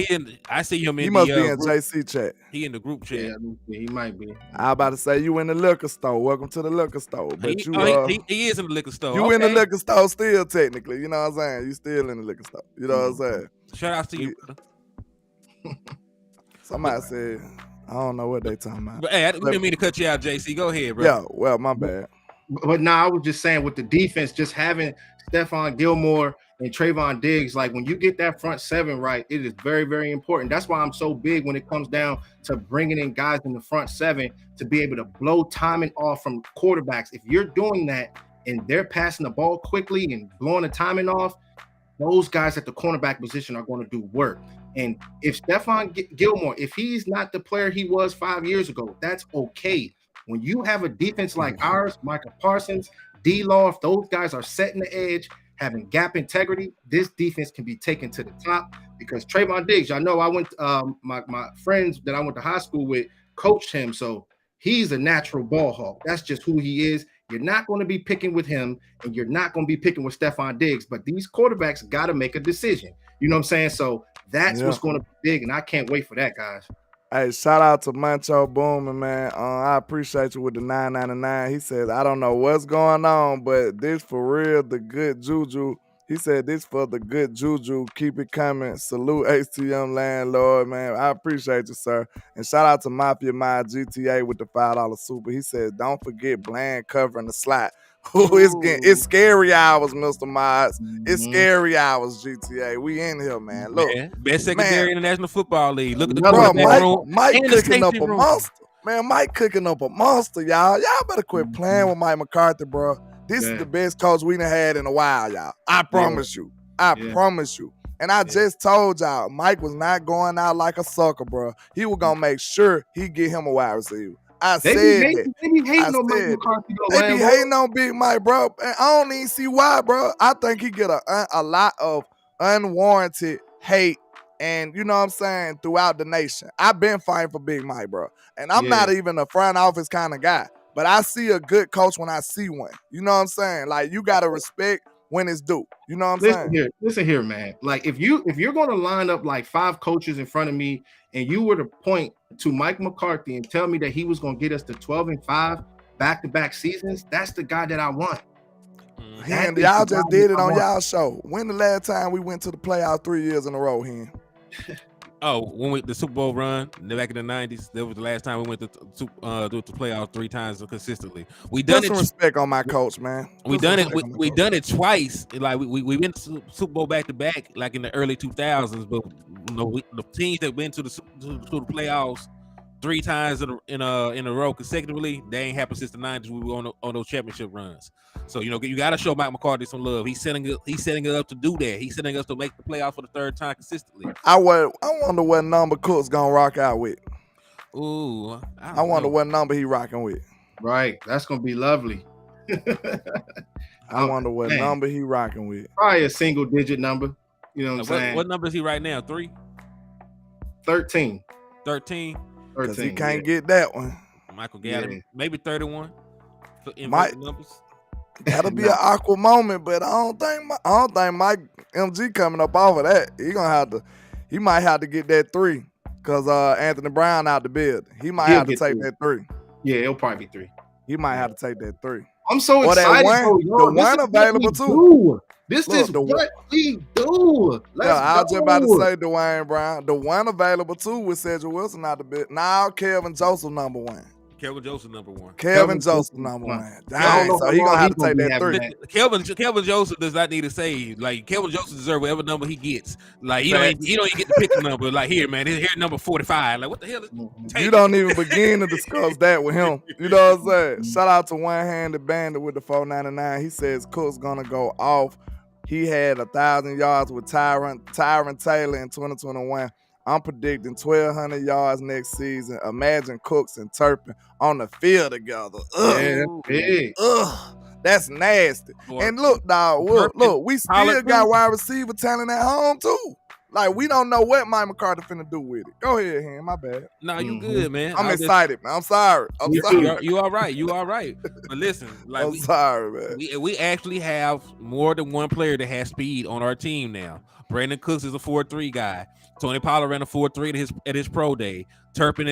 I see him in he must be in JC chat. He in the group chat. Yeah, he might be. I about to say you in the liquor store. Welcome to the liquor store. But he is in the liquor store. You in the liquor store still technically. You know what I'm saying? You still in the liquor store. You know what I'm saying? Shout out to you. Somebody said, I don't know what they talking about. But hey, I didn't mean to cut you out, JC. Go ahead, bro. Yeah, well, my bad. But now I was just saying with the defense, just having Stephon Gilmore and Trayvon Diggs. Like when you get that front seven right, it is very, very important. That's why I'm so big when it comes down to bringing in guys in the front seven to be able to blow timing off from quarterbacks. If you're doing that and they're passing the ball quickly and blowing the timing off, those guys at the cornerback position are going to do work. And if Stephon Gilmore, if he's not the player he was 5 years ago, that's okay. When you have a defense like ours, Micah Parsons, D-Law, if those guys are setting the edge, having gap integrity, this defense can be taken to the top. Because Trayvon Diggs, I know I went, my friends that I went to high school with coached him, so he's a natural ball hawk. That's just who he is. You're not going to be picking with him, and you're not going to be picking with Stephon Diggs, but these quarterbacks got to make a decision. You know what I'm saying? So that's what's going to be big, and I can't wait for that, guys. Hey, shout out to Mancho Boomer, man. I appreciate you with the $9.99. He said, I don't know what's going on, but this for real, the good juju. He said, this for the good juju. Keep it coming. Salute HTM landlord, man. I appreciate you, sir. And shout out to Mafia Mind GTA with the $5 super. He said, don't forget Bland covering the slot. It's scary hours, Mr. Mods. It's scary hours, GTA. We in here, man. Look, best secondary in the National Football League. Look at the bro, Mike cooking up a monster. Man, Mike cooking up a monster, y'all. Y'all better quit playing with Mike McCarthy, bro. This is the best coach we done had in a while, y'all. I promise you. I promise you. And I just told y'all, Mike was not going out like a sucker, bro. He was gonna make sure he get him a wide receiver. They be hating on Big Mike, bro. And I don't even see why, bro. I think he get a lot of unwarranted hate, and you know what I'm saying, throughout the nation. I've been fighting for Big Mike, bro. And I'm not even a front office kind of guy, but I see a good coach when I see one. You know what I'm saying? Like, you gotta respect when it's due. You know what I'm saying? Listen here, man. Like, if you're gonna line up like 5 coaches in front of me, and you were to point to Mike McCarthy and tell me that he was gonna get us to 12-5 back-to-back seasons, that's the guy that I want. And y'all just did it on y'all show. When the last time we went to the playoffs 3 years in a row, Hen? Oh, when the Super Bowl run back in the 90s, that was the last time we went to the playoffs 3 times consistently. We done Put some respect on my coach, man. We done it twice. Like we went to Super Bowl back to back, like in the early 2000s. But you know, the teams that went to the playoffs 3 times in a row consecutively, they ain't happened since the 90s. We were on those championship runs. So you know, you got to show Mike McCarthy some love. He's setting it up to do that. He's setting us to make the playoffs for the 3rd time consistently. I wonder what number Cook's gonna rock out with. Ooh, I wonder what number he rocking with. Right, that's gonna be lovely. I wonder what number he rocking with. Probably a single digit number. You know what I'm saying? What number is he right now? 3? 13. 13. Because he can't get that one. Michael got him. Maybe 31. Mike numbers. That'll be an awkward moment, but I don't think Mike MG coming up off of that. He might have to get that 3 because Anthony Brown out the build. He might have to take that 3. Yeah, it'll probably be 3. He might have to take that 3. I'm so excited. The one available too. This is what we do. I was just about to say Dwayne Brown. The one available too with Cedric Wilson out the bit. Now Kelvin Joseph number 1. Kelvin Joseph number 1. Kelvin Joseph number 1. Dang, so he gonna have to take that 3. Kelvin Joseph does not need to save. Like, Kelvin Joseph deserves whatever number he gets. Like, you don't even get to pick the number. Like, here, man, here's number 45. Like, what the hell is you don't even begin to discuss that with him. You know what I'm saying? Shout out to One Handed Bandit with the $4.99. He says Cook's gonna go off. He had 1,000 yards with Tyron Taylor in 2021. I'm predicting 1,200 yards next season. Imagine Cooks and Turpin on the field together. Ugh. Yeah, that's big. Ugh. That's nasty. And look, dog, look, we still got wide receiver talent at home, too. Like, we don't know what Mike McCarthy finna do with it. Go ahead, Hen. My bad. No, you good, man. I'm excited, man. I'm sorry. You all right. You all right. But listen, like, I'm sorry, man. We actually have more than one player that has speed on our team now. Brandin Cooks is a 4.3 guy. Tony Pollard ran a 4.3 at his pro day. Turpin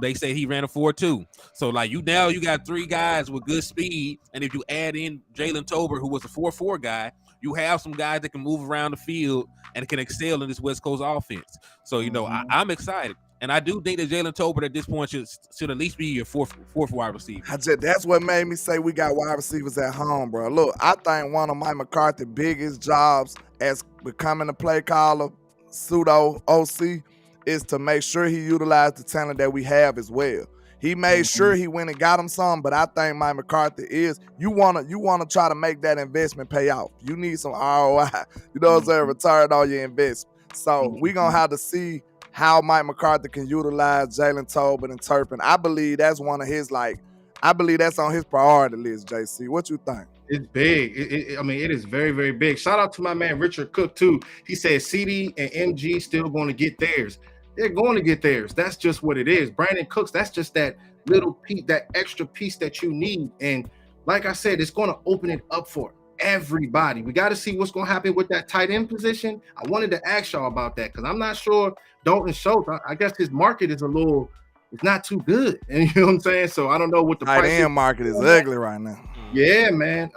they say he ran a 4.2. So like you got 3 guys with good speed, and if you add in Jalen Tolbert, who was a 4.4 guy, you have some guys that can move around the field and can excel in this West Coast offense. So you know I'm excited, And I do think that Jalen Tolbert at this point should at least be your fourth wide receiver. That's what made me say we got wide receivers at home, bro. Look, I think one of Mike McCarthy's biggest jobs as becoming a play caller, pseudo OC, is to make sure he utilized the talent that we have as well. He made sure he went and got him some, but I think Mike McCarthy is you wanna try to make that investment pay off. You need some ROI, you know what I'm saying, return on your investment. So we gonna have to see how Mike McCarthy can utilize Jalen Tolbert and Turpin. I believe that's one of his I believe that's on his priority list, JC. What you think? It's big. It is very, very big. Shout out to my man Richard Cook too. He said CD and MG still going to get theirs. They're going to get theirs. That's just what it is. Brandin Cooks, that's just that little piece, that extra piece that you need. And like I said, it's going to open it up for everybody. We got to see what's going to happen with that tight end position. I wanted to ask y'all about that because I'm not sure Dalton Schultz, I guess his market is it's not too good. And you know what I'm saying? So I don't know what the tight end market is ugly right now. Yeah, man.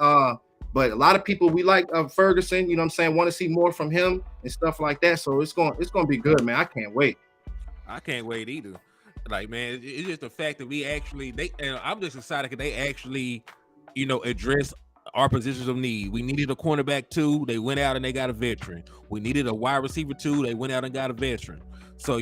But a lot of people we like Ferguson, you know what I'm saying, want to see more from him and stuff like that. So it's going to be good, man. I can't wait. I can't wait either. Like, man, it's just the fact that I'm just excited because they actually, address our positions of need. We needed a cornerback too. They went out and they got a veteran. We needed a wide receiver too. They went out and got a veteran. So,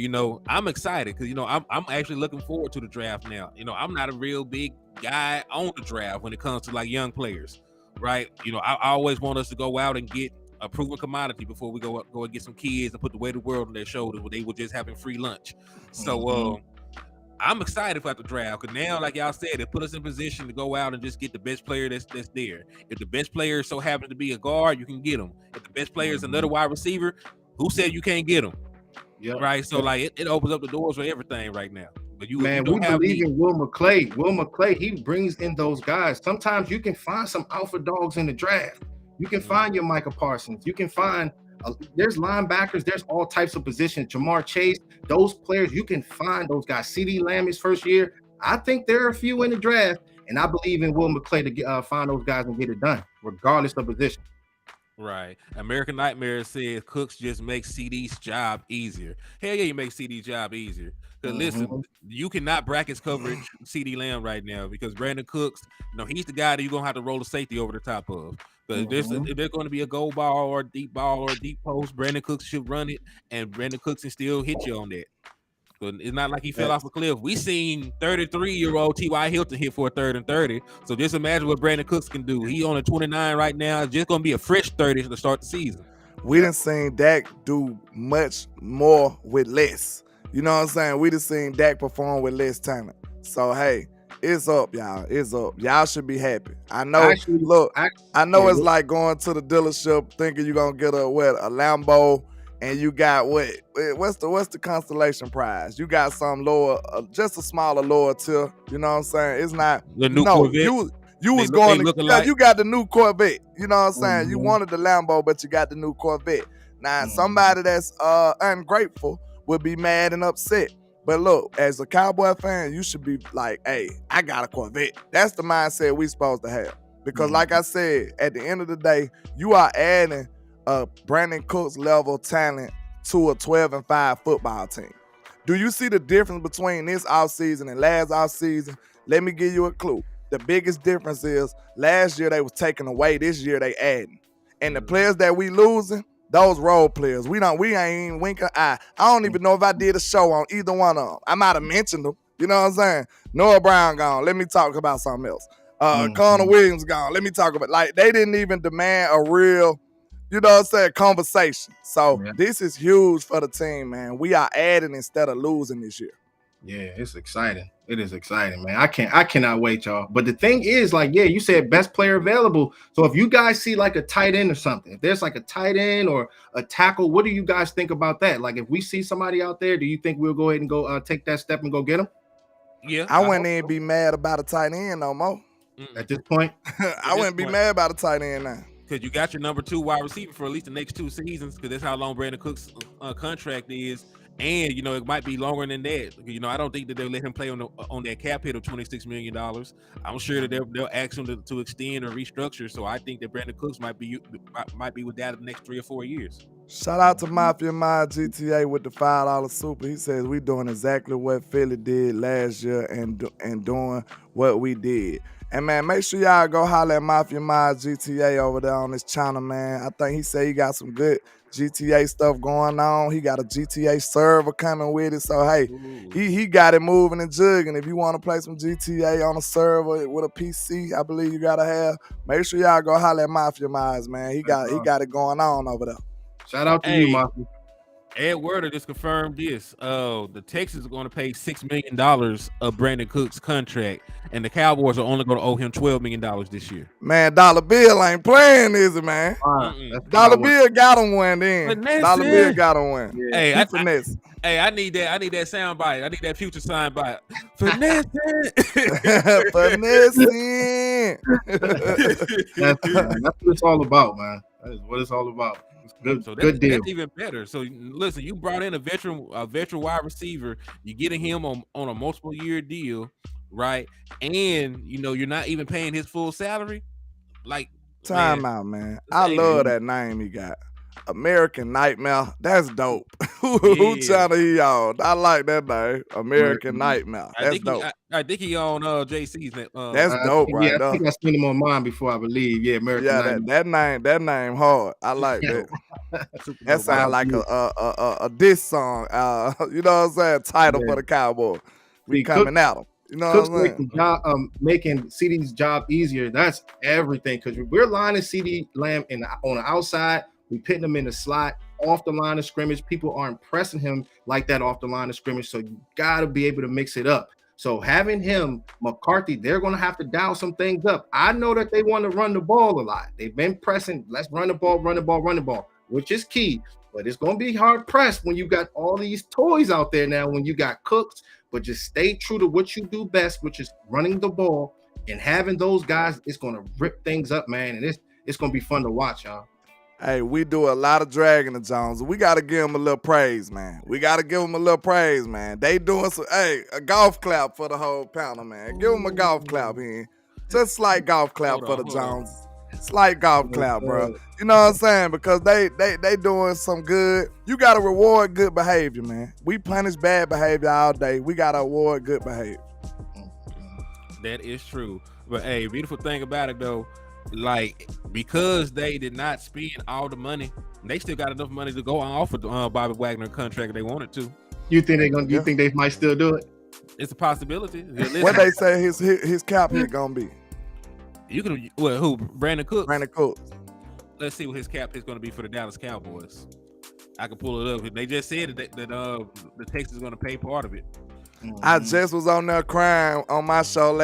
I'm excited because, I'm actually looking forward to the draft now. I'm not a real big guy on the draft when it comes to like young players, right? I always want us to go out and get a proven commodity before we go and get some kids and put the weight of the world on their shoulders where they were just having free lunch. So I'm excited about the draft because now, like y'all said, it put us in position to go out and just get the best player that's there. If the best player so happens to be a guard, you can get him. If the best player is another wide receiver, who said you can't get him? Yep. Right. So like it opens up the doors for everything right now. But we believe in Will McClay. Will McClay, he brings in those guys. Sometimes you can find some alpha dogs in the draft. You can find your Micah Parsons. You can find there's linebackers. There's all types of positions. Jamar Chase, those players, you can find those guys. CeeDee Lamb his first year. I think there are a few in the draft, and I believe in Will McClay to find those guys and get it done, regardless of position. Right. American Nightmare says Cooks just makes CD's job easier. Hell yeah, you make CD's job easier. Because listen, you cannot brackets coverage CeeDee Lamb right now because Brandin Cooks, he's the guy that you're gonna have to roll a safety over the top of. But if there's going to be a goal ball or a deep post, Brandin Cooks should run it, and Brandin Cooks can still hit you on that. So it's not like he fell off a cliff. We seen 33-year-old T.Y. Hilton hit for a 3rd and 30. So just imagine what Brandin Cooks can do. He on a 29 right now. It's just going to be a fresh 30 to start the season. We done seen Dak do much more with less. You know what I'm saying? We done seen Dak perform with less talent. So, hey, it's up, y'all. It's up. Y'all should be happy. I know. I know it's like going to the dealership thinking you're going to get a Lambo. And you got what's the constellation prize? You got some lower, just a smaller lower tier. You know what I'm saying? It's not the new Corvette. You was going to you got the new Corvette. You know what I'm saying? You wanted the Lambo, but you got the new Corvette. Now somebody that's ungrateful would be mad and upset. But look, as a Cowboy fan, you should be like, hey, I got a Corvette. That's the mindset we supposed to have. Because like I said, at the end of the day, you are adding Brandin Cooks level talent to a 12-5 football team. Do you see the difference between this offseason and last offseason? Let me give you a clue. The biggest difference is last year they was taking away, this year they adding. And the players that we losing, those role players, we ain't even winking an eye. I don't even know if I did a show on either one of them. I might have mentioned them. You know what I'm saying? Noah Brown gone. Let me talk about something else. Connor Williams gone. Let me talk about, they didn't even demand a real, you know what I'm saying, conversation. So This is huge for the team, man. We are adding instead of losing this year. Yeah, it's exciting. It is exciting, man. I cannot wait, y'all. But the thing is, you said best player available. So if you guys see like a tight end or something, if there's like a tight end or a tackle, what do you guys think about that? Like if we see somebody out there, do you think we'll go ahead and go take that step and go get them? Yeah. I wouldn't even be mad about a tight end no more. At this point? I wouldn't be mad about a tight end now. Because you got your number 2 wide receiver for at least the next 2 seasons, because that's how long Brandin Cooks' contract is. And it might be longer than that. I don't think that they'll let him play on that cap hit of $26 million. I'm sure that they'll ask him to extend or restructure. So I think that Brandin Cooks might be with that the next 3 or 4 years. Shout out to Mafia Mind GTA with the $5 super. He says we doing exactly what Philly did last year and doing what we did. And man, make sure y'all go holler at Mafia Mind GTA over there on his channel, man. I think he said he got some good GTA stuff going on. He got a GTA server coming with it. So hey, he got it moving and jugging. If you want to play some GTA on a server with a PC, I believe you gotta have. Make sure y'all go holler at Mafia Minds, man. He got it going on over there. Shout out to you, Mafia. Ed Werder just confirmed this. The Texans are going to pay $6 million of Brandin Cooks' contract, and the Cowboys are only going to owe him $12 million this year. Man, Dollar Bill ain't playing, is it, man? Dollar Bill got him one then. Dollar Bill got him one. Yeah. Hey, I need that sound bite. I need that future sound bite. Finesse. Finessing. That's what it's all about, man. That is what it's all about. Good deal. That's even better. So listen, you brought in a veteran wide receiver. You're getting him on a multiple year deal, right? And you're not even paying his full salary. Like, time out, man. I love that name he got. American Nightmare. That's dope. Who trying to hear y'all? I like that name. American Nightmare. That's dope. I think he on JC's. That's dope, right? I think I seen him on mine before, I believe. Yeah, American Nightmare. that name hard. I like that. That sounds like a diss song. You know what I'm saying? Title for the Cowboys. We coming at them. You know what I'm saying? Making CeeDee's job easier. That's everything. Because we're lining CeeDee Lamb on the outside. We pitting him in the slot, off the line of scrimmage. People aren't pressing him like that off the line of scrimmage. So you got to be able to mix it up. So having him, McCarthy, they're going to have to dial some things up. I know that they want to run the ball a lot. They've been pressing. Let's run the ball, which is key. But it's going to be hard pressed when you got all these toys out there now, when you got Cooks. But just stay true to what you do best, which is running the ball. And having those guys, it's going to rip things up, man. And it's going to be fun to watch, y'all. Hey, we do a lot of dragging the Jones. We got to give them a little praise, man. They doing some, a golf clap for the whole panel, man. Give them a golf clap here. Just slight golf clap for the Jones. Slight golf clap, bro. You know what I'm saying? Because they doing some good. You got to reward good behavior, man. We punish bad behavior all day. We got to reward good behavior. That is true. But hey, beautiful thing about it, though, like, because they did not spend all the money, they still got enough money to go on offer Bobby Wagner contract if they wanted to. You think they're gonna? You think they might still do it? It's a possibility. What they say his cap hit gonna be? You can who? Brandin Cooks. Brandin Cooks. Let's see what his cap is going to be for the Dallas Cowboys. I can pull it up. They just said that the Texans is going to pay part of it. I just was on there crying on my show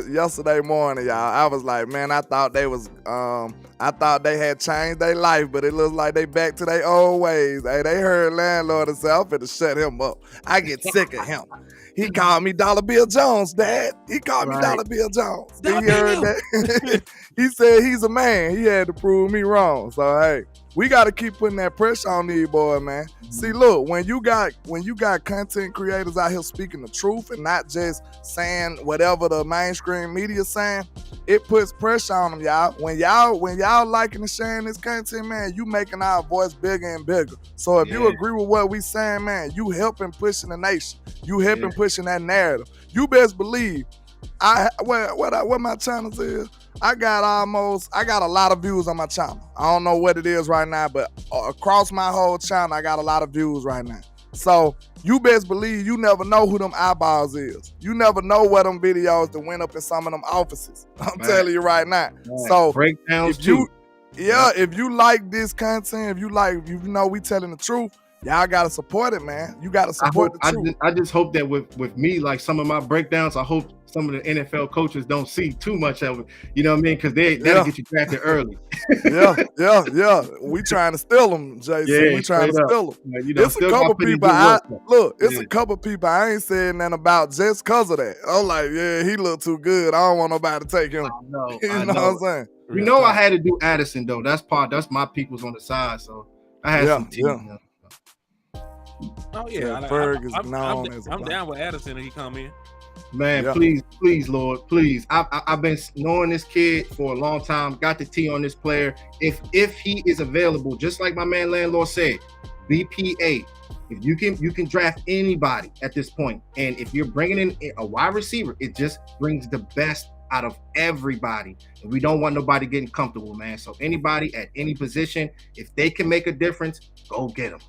yesterday morning, y'all. I was like, man, I thought they had changed their life, but it looks like they back to their old ways. Hey, they heard landlord and said, I'm finna shut him up. I get sick of him. He called me Dollar Bill Jones, Dad. He called me Dollar Bill Jones. He heard that. He said he's a man. He had to prove me wrong. So hey, we got to keep putting that pressure on these boys, man. See, look, when you got content creators out here speaking the truth and not just saying whatever the mainstream media saying, it puts pressure on them, y'all. When y'all liking and sharing this content, man, you making our voice bigger and bigger. So if you agree with what we saying, man, you helping pushing the nation. You helping pushing that narrative. You best believe what my channel is. I got a lot of views on my channel. I don't know what it is right now, but across my whole channel, I got a lot of views right now. So you best believe you never know who them eyeballs is. You never know what them videos that went up in some of them offices. I'm telling you right now. So breakdowns too. If you like this content, if you know we telling the truth, y'all gotta support it, man. You gotta support the truth. I just hope that with me, like some of my breakdowns, I hope some of the NFL coaches don't see too much of it. You know what I mean? Because that'll get you drafted early. Yeah. We trying to steal them, JC. We trying to steal them. It's a couple people. A couple people I ain't saying nothing about just because of that. I'm like, yeah, he look too good. I don't want nobody to take him. I know. You know what I'm saying? You know, I had to do Addison though. That's my people's on the side. So I had some team. Oh yeah, Ferg is known as I'm down with Addison if he come in. Man, please, Lord, please. I've been knowing this kid for a long time. Got the T on this player. If he is available, just like my man Landlord said, BPA. If you can draft anybody at this point, and if you're bringing in a wide receiver, it just brings the best out of everybody. And we don't want nobody getting comfortable, man. So anybody at any position, if they can make a difference, go get them.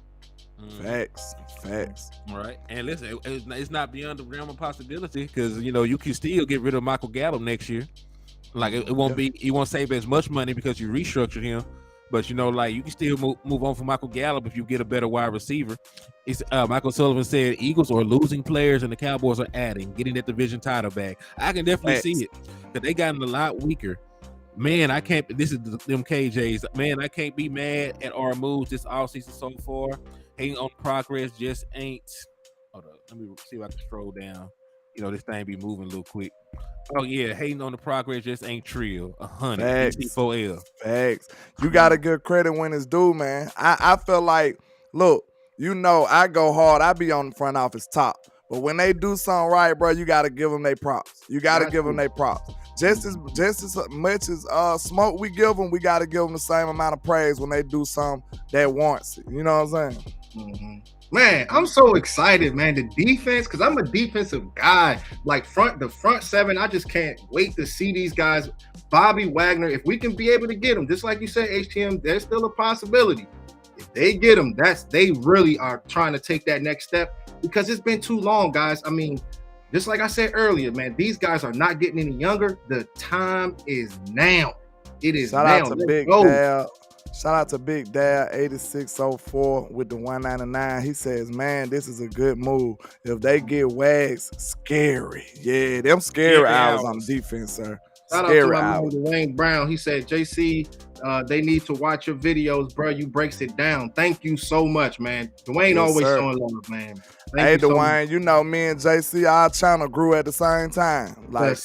Facts. All right, and listen, it's not beyond the realm of possibility because you can still get rid of Michael Gallup next year. Like it won't be, you won't save as much money because you restructured him, but you can still move on from Michael Gallup if you get a better wide receiver. It's Michael Sullivan said Eagles are losing players and the Cowboys are getting that division title back. I can definitely see it because they gotten a lot weaker. Man, I can't. This is them KJs. Man, I can't be mad at our moves this offseason so far. Hating on progress just ain't. Hold up, let me see if I can scroll down. This thing be moving a little quick. Oh yeah, hating on the progress just ain't trill. 100 T4L. Facts. You gotta give credit when it's due, man. I feel like, look, I go hard. I be on the front office top. But when they do something right, bro, you gotta give them their props. You gotta give them their props. Just as much as smoke we give them, we gotta give them the same amount of praise when they do something that warrants it. You know what I'm saying? Mm-hmm. Man, I'm so excited, man. The defense, because I'm a defensive guy. Like the front seven, I just can't wait to see these guys. Bobby Wagner, if we can be able to get him, just like you said, HTM, there's still a possibility. If they get him, they really are trying to take that next step because it's been too long, guys. I mean, just like I said earlier, man, these guys are not getting any younger. The time is now. It is now. Shout out to Big Dad 8604 with the 199. He says, man, this is a good move. If they get Wags, scary. Yeah, them scary hours on defense, sir. Shout out to my man Dwayne Brown. He said, JC, they need to watch your videos, bro. You breaks it down. Thank you so much, man. Dwayne always showing love, man. Hey, Dwayne, me and JC, our channel grew at the same time. Like,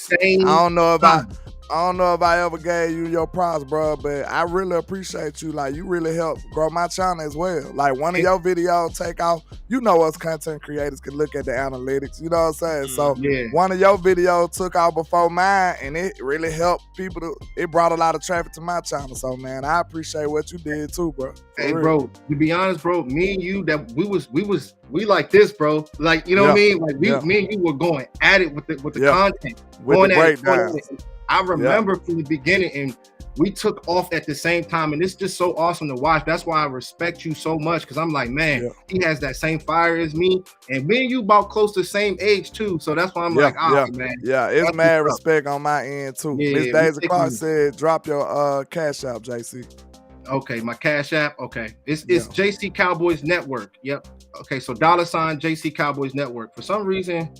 I don't know if I ever gave you your props, bro, but I really appreciate you. Like, you really helped grow my channel as well. Like, one of your videos take off. Us content creators can look at the analytics. You know what I'm saying? So, one of your videos took off before mine, and it really helped people. It brought a lot of traffic to my channel. So, man, I appreciate what you did too, bro. Hey, bro, to be honest, bro, me and you, that we like this, bro. Like, you know what I mean? Like, me and you were going at it with the content. With the breakdowns. I remember from the beginning, and we took off at the same time, and it's just so awesome to watch. That's why I respect you so much, because I'm like, man, he has that same fire as me, and me and you about close to the same age too. So that's why I'm like, man. Yeah, it's mad respect on my end too. Miss Daisy Clark said, drop your cash app, JC. Okay, my cash app. Okay, it's JC Cowboys Network. Yep. Okay, so $ JC Cowboys Network. For some reason,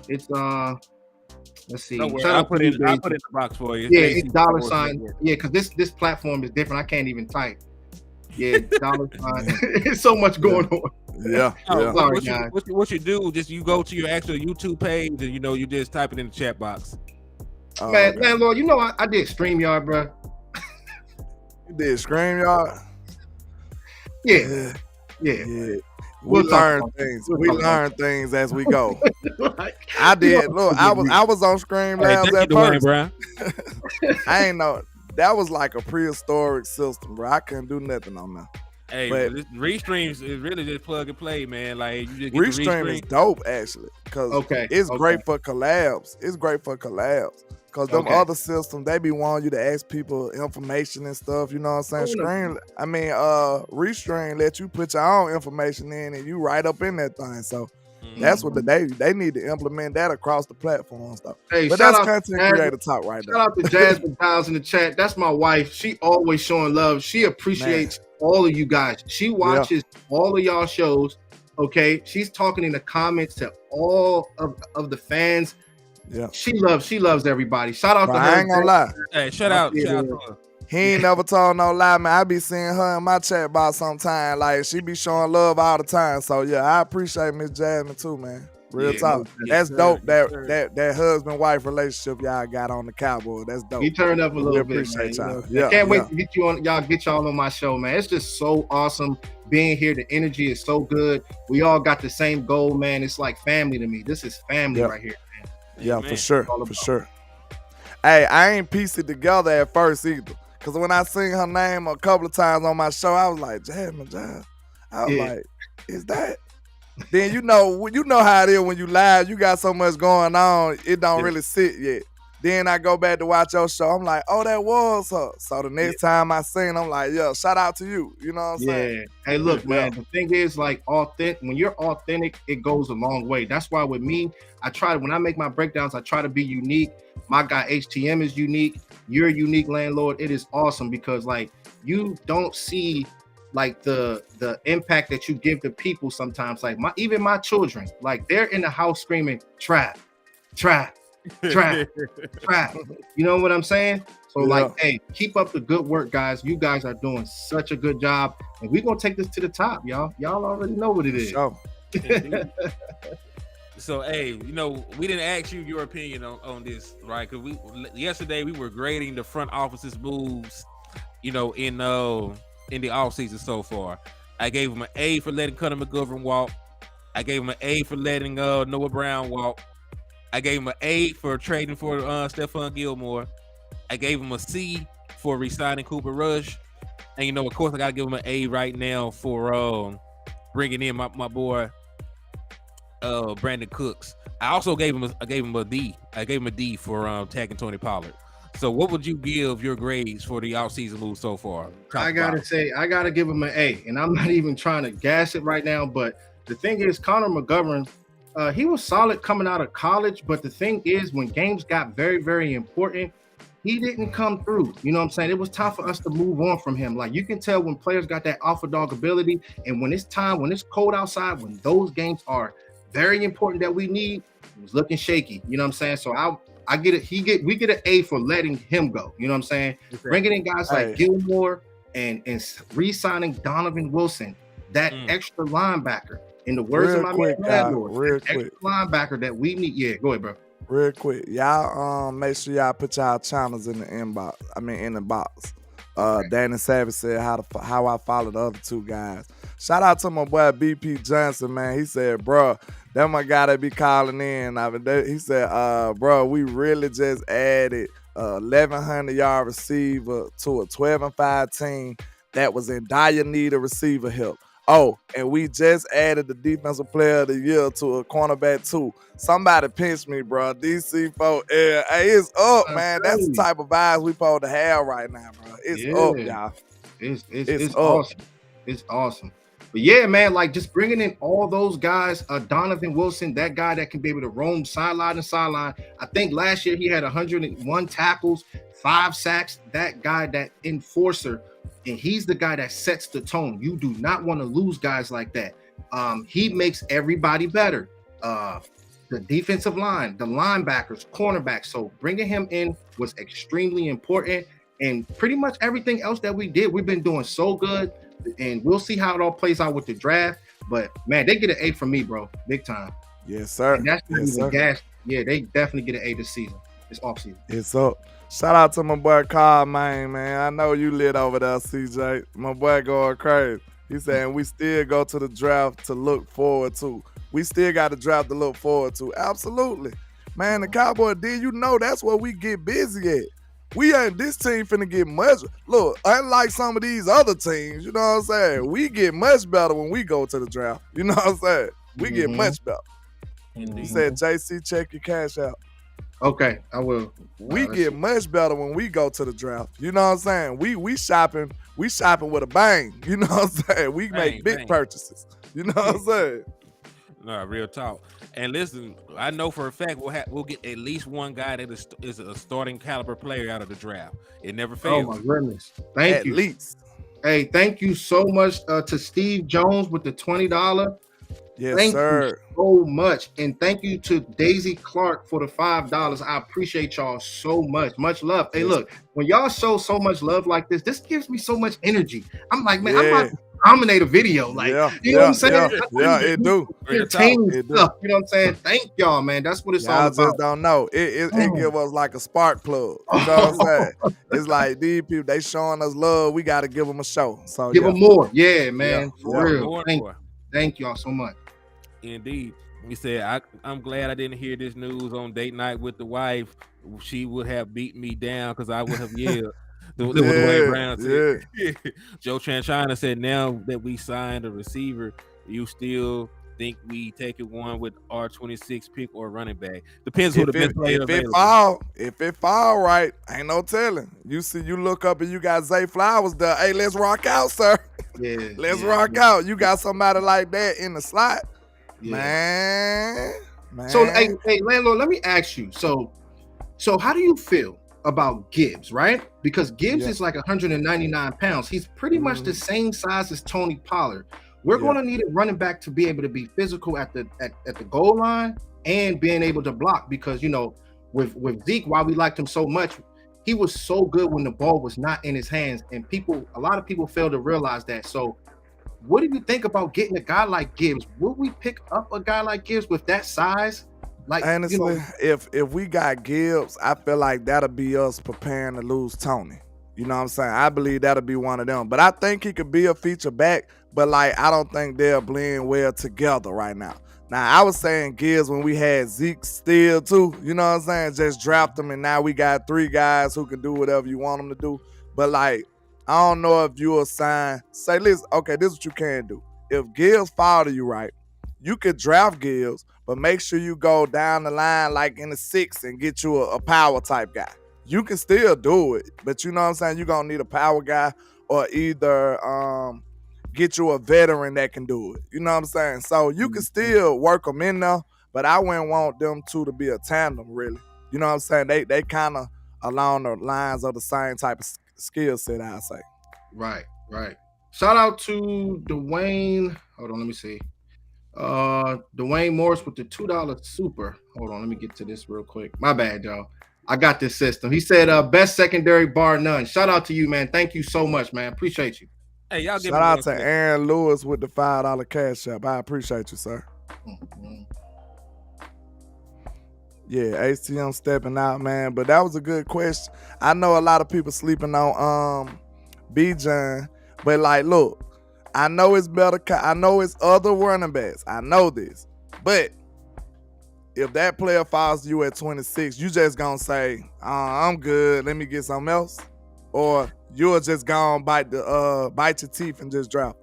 it's let's see. I'll put it in the box for you. Yeah, it's $. Yeah, because this platform is different. I can't even type. Yeah, $. It's so much going on. Yeah. Sorry, guys. What you do? Just you go to your actual YouTube page and you just type it in the chat box. Man, Lord, I did StreamYard, bro. You did StreamYard? Yeah. We learn things. We learn things as we go. I did. Look, I was on Streamlabs at first. Bro. I ain't know. That was like a prehistoric system, bro. I couldn't do nothing on that. Hey, but Restreams is really just plug and play, man. Like, you just get Restream is dope, actually, because it's great for collabs. It's great for collabs. Because them other systems, they be wanting you to ask people information and stuff. You know what I'm saying? Restream let you put your own information in and you right up in that thing. So that's what they need to implement that across the platform and stuff. Hey, but that's content creator talk right there. Shout out to Jasmine Giles in the chat. That's my wife. She always showing love. She appreciates all of you guys. She watches all of y'all shows. Okay, she's talking in the comments to all of the fans. Yeah, she loves everybody. Shout out to her. I ain't gonna lie. Hey, shout out to her. He ain't never told no lie, man. I be seeing her in my chat box sometime. Like, she be showing love all the time. So yeah, I appreciate Miss Jasmine too, man. Real Yeah, talk. no, That's sir. dope. Yes, sir. That husband-wife relationship y'all got on the Cowboys. That's dope. you turn up a We little bit, man. appreciate You know y'all. what I'm saying? Yeah, Can't wait yeah. to get y'all on my show, man. It's just so awesome being here. The energy is so good. We all got the same goal, man. It's like family to me. This is family Yeah. right here, man. Yeah, Amen. for sure. All For about. sure. Hey, I ain't pieced it together at first either. Cause when I seen her name a couple of times on my show, I was like, Jasmine John. I was Yeah. like, is that? Then you know how it is when you live. You got so much going on, it don't Yeah. really sit yet. Then I go back to watch your show. I'm like, oh, that was her. So the next time I seen, I'm like, yeah, shout out to you. You know what I'm saying? Yeah. Hey, look, man. The thing is, like, authentic. When you're authentic, it goes a long way. That's why with me, when I make my breakdowns, I try to be unique. My guy HTM is unique. You're a unique landlord. It is awesome because, like, you don't see like the impact that you give to people sometimes. Like even my children, like they're in the house screaming trap, trap, trap, trap. You know what I'm saying? So like, hey, keep up the good work, guys. You guys are doing such a good job, and we're gonna take this to the top, y'all. Y'all already know what it is. Sure. So, hey, you know, we didn't ask you your opinion on this, right? Because yesterday we were grading the front office's moves, you know, in the offseason so far. I gave him an A for letting Connor McGovern walk. I gave him an A for letting Noah Brown walk. I gave him an A for trading for Stephon Gilmore. I gave him a C for re-signing Cooper Rush. And, you know, of course, I got to give him an A right now for bringing in my boy, Brandin Cooks. I also gave him a D. I gave him a D for tagging Tony Pollard. So what would you give your grades for the offseason move so far? I gotta give him an A, and I'm not even trying to gas it right now. But the thing is, Connor McGovern, he was solid coming out of college. But the thing is, when games got very, very important, he didn't come through. You know what I'm saying? It was time for us to move on from him. Like you can tell when players got that alpha dog ability, and when it's time, when it's cold outside, when those games are very important that we need, it was looking shaky. You know what I'm saying? So I get it. We get an A for letting him go. You know what I'm saying? Exactly. Bringing in guys like Gilmore and re-signing Donovan Wilson, that extra linebacker. In the words of my man landlord, extra linebacker that we need. Yeah, go ahead, bro. Real quick, y'all make sure y'all put y'all channels in the inbox. I mean in the box. Danny Savage said how I follow the other two guys. Shout out to my boy BP Johnson, man. He said, bro, that my guy that be calling in. He said, bro, we really just added 1,100-yard receiver to a 12-5 team that was in dire need of receiver help. Oh, and we just added the defensive player of the year to a cornerback too. Somebody pinch me, bro. DC4, hey, it's up, man. That's the type of vibes we supposed to have right now, bro. It's up, y'all. It's awesome. It's awesome. But yeah, man, like just bringing in all those guys, Donovan Wilson, that guy that can be able to roam sideline to sideline. I think last year he had 101 tackles, 5 sacks. That guy, that enforcer, and he's the guy that sets the tone. You do not want to lose guys like that. He makes everybody better. The defensive line, the linebackers, cornerbacks. So bringing him in was extremely important. And pretty much everything else that we did, we've been doing so good. And we'll see how it all plays out with the draft. But, man, they get an A from me, bro. Big time. Yes, sir. And that's not even gas. Yeah, they definitely get an A this season. It's offseason. It's up. Shout out to my boy Carl, man. I know you lit over there, CJ. My boy going crazy. He saying we still go to the draft to look forward to. We still got a draft to look forward to. Absolutely. Man, the Cowboys, you know that's where we get busy at. We ain't this team finna get much. Look, unlike some of these other teams, you know what I'm saying? We get much better when we go to the draft. You know what I'm saying? We get much better. He said, JC, check your cash out. Okay, I will. We get much better when we go to the draft. You know what I'm saying? We shopping with a bang. You know what I'm saying? We make big purchases. You know what I'm saying? No, real talk. And listen, I know for a fact we'll get at least one guy that is a starting caliber player out of the draft. It never fails. Oh my goodness! Thank you. At least. Hey, thank you so much to Steve Jones with the $20. Yes, thank sir. you so much, and thank you to Daisy Clark for the $5. I appreciate y'all so much. Much love. Hey, look, when y'all show so much love like this gives me so much energy. I'm like, man, I'm about to dominate a video. Like, you know what I'm saying? Yeah, it do. Entertaining It do. stuff. You know what I'm saying? Thank y'all, man. That's what it's all Y'all about. just don't know. It give us like a spark plug. You know what I'm saying? It's like these people, they showing us love. We got to give them a show. So give them more. Yeah, man. For real. More. Thank y'all so much. Indeed. He said, I'm glad I didn't hear this news on date night with the wife. She would have beat me down because I would have yelled. What Dwayne Brown said. Joe Tranchina said, now that we signed a receiver, you still think we take it one with R26 pick or running back? Depends who the best player available. If it fall right, ain't no telling. You see, you look up and you got Zay Flowers there. Hey, let's rock out, sir. Yeah, let's rock out. You got somebody like that in the slot, man. So, hey, landlord, let me ask you. So how do you feel about Gibbs, right? Because Gibbs is like 199 pounds. He's pretty much the same size as Tony Pollard. We're going to need a running back to be able to be physical at the goal line and being able to block, because, you know, with Zeke, while we liked him so much, he was so good when the ball was not in his hands, and a lot of people fail to realize that. So what do you think about getting a guy like Gibbs? Would we pick up a guy like Gibbs with that size? Like, honestly, if we got Gibbs, I feel like that'll be us preparing to lose Tony. You know what I'm saying? I believe that'll be one of them. But I think he could be a feature back, but like I don't think they'll blend well together right now. Now, I was saying Gibbs when we had Zeke still too. You know what I'm saying? Just draft him, and now we got 3 guys who can do whatever you want them to do. But like, I don't know if you'll say, listen, okay, this is what you can do. If Gibbs fall to you right, you could draft Gibbs, but make sure you go down the line like in the 6th and get you a power type guy. You can still do it, but you know what I'm saying? You're going to need a power guy, or either get you a veteran that can do it. You know what I'm saying? So you can still work them in there, but I wouldn't want them two to be a tandem, really. You know what I'm saying? They kind of along the lines of the same type of skill set, I'd say. Right. Shout out to Dwayne. Hold on, let me see. Dwayne Morris with the $2 super. Hold on, let me get to this real quick. My bad, y'all. I got this system. He said, best secondary bar none. Shout out to you, man. Thank you so much, man. Appreciate you. Hey, y'all give Shout out to Aaron Lewis with the $5 cash app. I appreciate you, sir. Yeah, ACM stepping out, man. But that was a good question. I know a lot of people sleeping on Bijan, but like, look, I know it's better. I know it's other running backs. I know this, but if that player falls to you at 26, you just gonna say, I'm good, let me get something else? Or you'll just go and bite your teeth and just drop?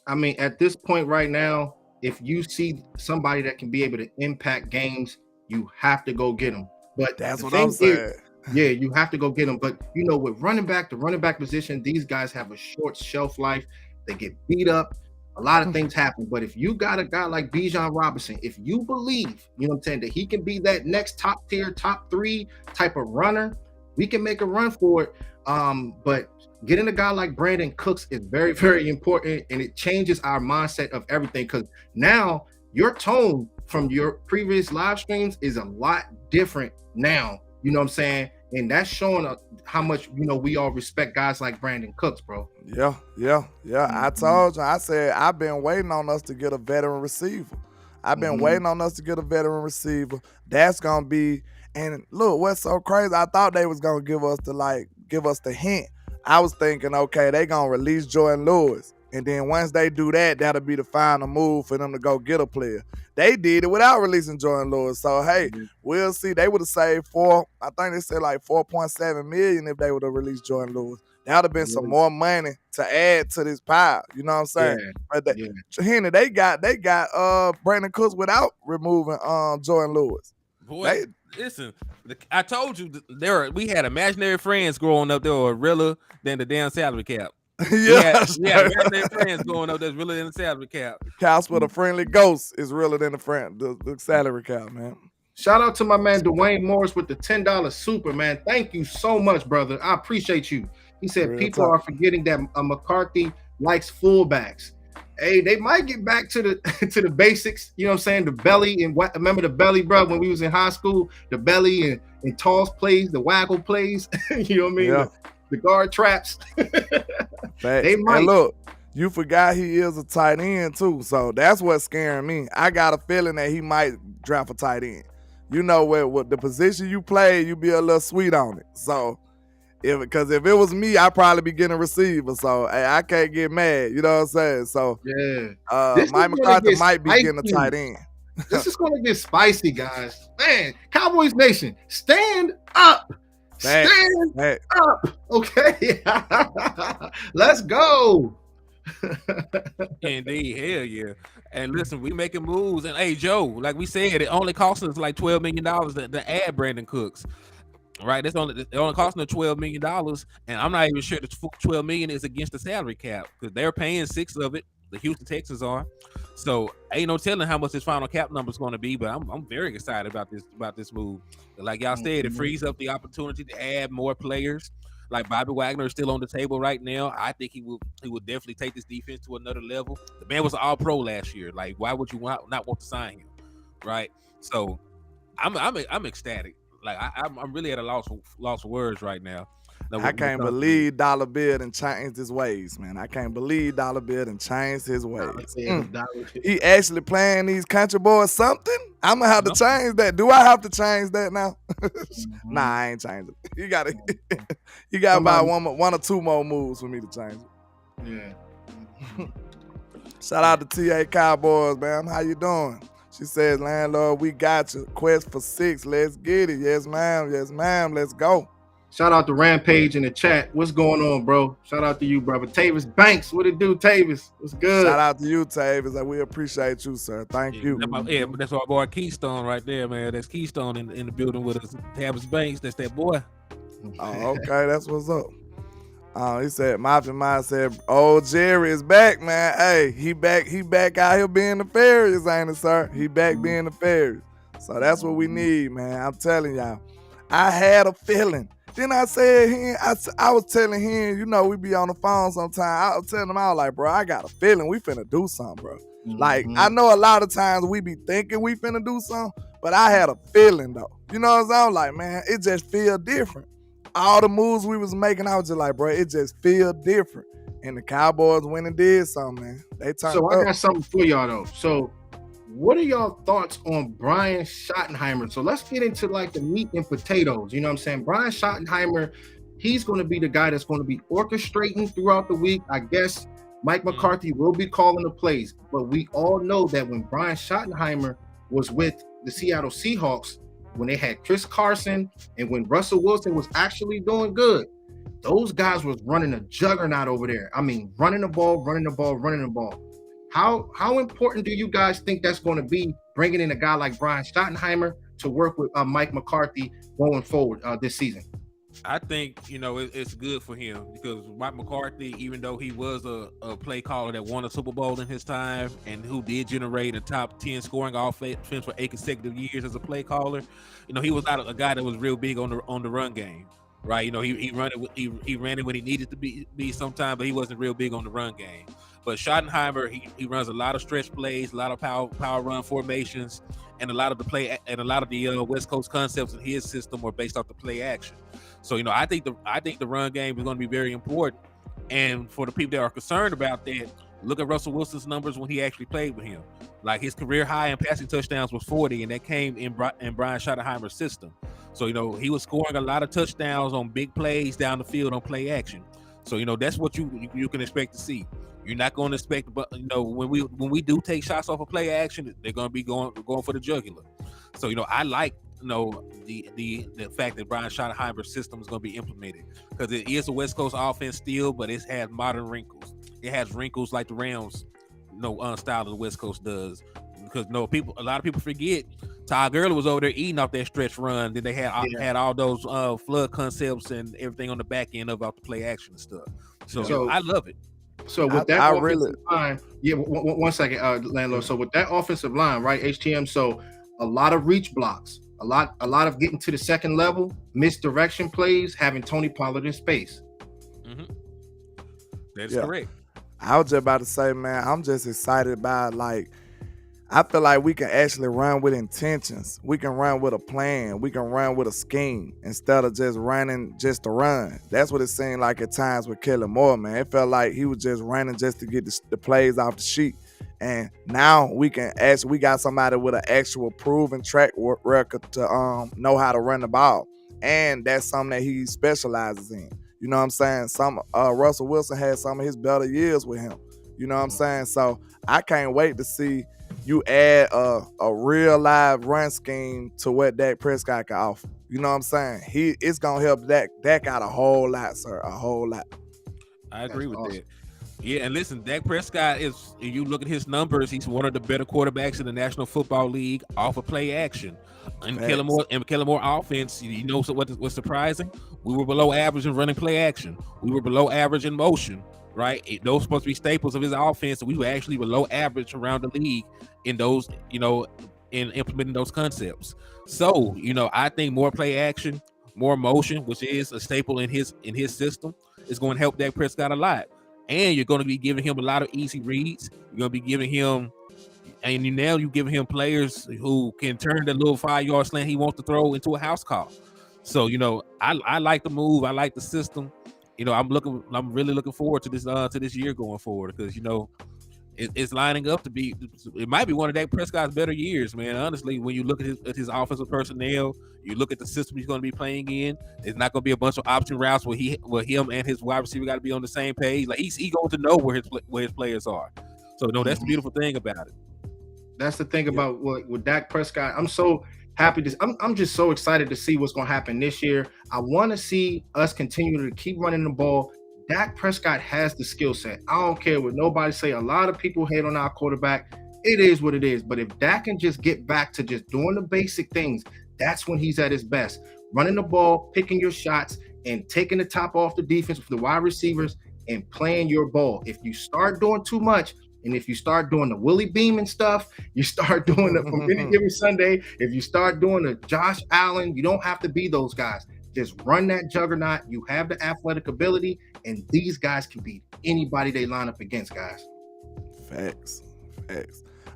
I mean, at this point right now, if you see somebody that can be able to impact games, you have to go get them. But that's what I'm saying. Yeah, you have to go get them. But, you know, with the running back position, these guys have a short shelf life. They get beat up. A lot of things happen. But if you got a guy like Bijan Robinson, if you believe, you know what I'm saying, that he can be that next top tier, top 3 type of runner, we can make a run for it. But getting a guy like Brandin Cooks is very, very important, and it changes our mindset of everything, because now your tone from your previous live streams is a lot different now. You know what I'm saying? And that's showing how much, you know, we all respect guys like Brandin Cooks, bro. Yeah. I told you, I said, I've been waiting on us to get a veteran receiver. That's going to be, and look, what's so crazy, I thought they was going to give us the hint. I was thinking, okay, they going to release Jordan Lewis. And then once they do that, that'll be the final move for them to go get a player. They did it without releasing Jordan Lewis. So, hey, we'll see. They would have saved I think they said like $4.7 million if they would have released Jordan Lewis. That would have been some more money to add to this pile. You know what I'm saying? But Henny, they got Brandin Cooks without removing Jordan Lewis. Boy, listen, I told you we had imaginary friends growing up that were realer than the damn salary cap. Yeah, imaginary friends growing up that's realer than the salary cap. Casper, the friendly ghost, is realer than the salary cap, man. Shout out to my man Dwayne Morris with the $10 super, man. Thank you so much, brother. I appreciate you. He said Real people talk. are forgetting that McCarthy likes fullbacks. Hey, they might get back to the basics. You know what I'm saying? The belly, and what, remember the belly, bro, when we was in high school, the belly and toss plays, the waggle plays. You know what I mean? Yeah. The guard traps. They might. And look, you forgot he is a tight end too. So that's what's scaring me. I got a feeling that he might draft a tight end. You know what the position you play, you be a little sweet on it. So because if it was me, I'd probably be getting a receiver. So hey, I can't get mad. You know what I'm saying? So Mike McCarthy might be getting a tight end. This is gonna get spicy, guys. Man, Cowboys Nation, stand up. Stand up. Okay. Let's go. Indeed, hell yeah. And listen, we making moves. And hey, Joe, like we said, it only cost us like $12 million to add Brandin Cooks. Right, it only costing them $12 million, and I'm not even sure the $12 million is against the salary cap because they're paying $6 million of it. The Houston Texans are, so ain't no telling how much his final cap number is going to be. But I'm very excited about this move. Like y'all said, it frees up the opportunity to add more players. Like Bobby Wagner is still on the table right now. I think he will definitely take this defense to another level. The man was an All-Pro last year. Like, why would you not want to sign him, right? So I'm ecstatic. Like I'm really at a loss for words right now. I can't believe Dollar Bill done changed his ways, man. I can't believe Dollar Bill done changed his ways. He actually playing these country boys something? I'm gonna have to change that. Do I have to change that now? Nah, I ain't changing it. You got about one or two more moves for me to change it. Yeah. Shout out to TA Cowboys, man. How you doing? She says, landlord, we got you. Quest for 6. Let's get it. Yes, ma'am. Yes, ma'am. Let's go. Shout out to Rampage in the chat. What's going on, bro? Shout out to you, brother. Tavis Banks. What it do, Tavis? What's good? Shout out to you, Tavis. We appreciate you, sir. Thank you. That's our boy Keystone right there, man. That's Keystone in the building with us. Tavis Banks. That's that boy. Oh, okay. That's what's up. He said, Mafia Mind said, old Jerry is back, man. Hey, he back out here being nefarious, ain't it, sir? He back being nefarious. So that's what we need, man. I'm telling y'all. I had a feeling. Then I said, I was telling him, you know, we be on the phone sometimes. I was telling him, I was like, bro, I got a feeling we finna do something, bro. Like, I know a lot of times we be thinking we finna do something, but I had a feeling, though. You know what I'm saying? I'm like, man, it just feel different. All the moves we was making, I was just like, bro, it just feel different. And the Cowboys went and did something, man. They turned So I got something for y'all, though. So what are y'all thoughts on Brian Schottenheimer? So let's get into like the meat and potatoes. You know what I'm saying? Brian Schottenheimer, he's going to be the guy that's going to be orchestrating throughout the week. I guess Mike McCarthy will be calling the plays. But we all know that when Brian Schottenheimer was with the Seattle Seahawks, when they had Chris Carson and when Russell Wilson was actually doing good, those guys was running a juggernaut over there. I mean, running the ball. How important do you guys think that's going to be, bringing in a guy like Brian Schottenheimer to work with Mike McCarthy going forward this season? I think, it's good for him because Mike McCarthy, even though he was a play caller that won a Super Bowl in his time and who did generate a top 10 scoring offense for 8 consecutive years as a play caller, he was not a guy that was real big on the run game, right? He ran it when he needed to be sometimes, but he wasn't real big on the run game. But Schottenheimer, he runs a lot of stretch plays, a lot of power run formations, and a lot of the West Coast concepts in his system are based off the play action. So I think the run game is going to be very important. And for the people that are concerned about that, look at Russell Wilson's numbers when he actually played with him. Like his career high in passing touchdowns was 40, and that came in Brian Schottenheimer's system. So he was scoring a lot of touchdowns on big plays down the field on play action. So that's what you can expect to see. You're not going to expect, but when we do take shots off of play action, they're going to be going for the jugular. So I like the fact that Brian Schottenheimer's system is going to be implemented because it is a West Coast offense still, but it has modern wrinkles. It has wrinkles like the Rams, style of the West Coast does. Because a lot of people forget Todd Gurley was over there eating off that stretch run. Then they had all those flood concepts and everything on the back end about the play action and stuff. So I love it. So with that offensive line, one second, landlord. So with that offensive line, right, HTM. So a lot of reach blocks, a lot of getting to the second level, misdirection plays, having Tony Pollard in space. Mm-hmm. That's correct. I was just about to say, man, I'm just excited about I feel like we can actually run with intentions. We can run with a plan. We can run with a scheme instead of just running just to run. That's what it seemed like at times with Kellen Moore, man. It felt like he was just running just to get the plays off the sheet. And now we got somebody with an actual proven track record to know how to run the ball. And that's something that he specializes in. You know what I'm saying? Russell Wilson had some of his better years with him. You know what I'm saying? So I can't wait to see you add a real live run scheme to what Dak Prescott can offer. You know what I'm saying? It's gonna help Dak out a whole lot, sir. A whole lot. I agree with that. Yeah, and listen, Dak Prescott is, if you look at his numbers, he's one of the better quarterbacks in the National Football League off of play action. And Kellen Moore offense, you know what's surprising? We were below average in running play action. We were below average in motion, right? Those supposed to be staples of his offense, and we were actually below average around the league in those, in implementing those concepts. So, I think more play action, more motion, which is a staple in his system, is going to help Dak Prescott a lot. And you're going to be giving him a lot of easy reads. You're going to be giving him, and you're giving him players who can turn the little 5-yard slant he wants to throw into a house call. So, I like the move. I like the system. I'm really looking forward to this year going forward, because it's lining up to be. It might be one of Dak Prescott's better years, man. Honestly, when you look at his offensive personnel, you look at the system he's going to be playing in. There's not going to be a bunch of option routes where him and his wide receiver got to be on the same page. Like he's going to know where his players are. So that's the beautiful thing about it. That's the thing about with Dak Prescott. I'm so happy I'm just so excited to see what's going to happen this year. I want to see us continue to keep running the ball. Dak Prescott has the skill set. I don't care what nobody say. A lot of people hate on our quarterback. It is what it is. But if Dak can just get back to just doing the basic things, that's when he's at his best. Running the ball, picking your shots, and taking the top off the defense with the wide receivers and playing your ball. If you start doing too much, and if you start doing the Willie Beeman stuff, you start doing it from any given Sunday, if you start doing the Josh Allen, you don't have to be those guys. Just run that juggernaut. You have the athletic ability, and these guys can beat anybody they line up against, guys. Facts.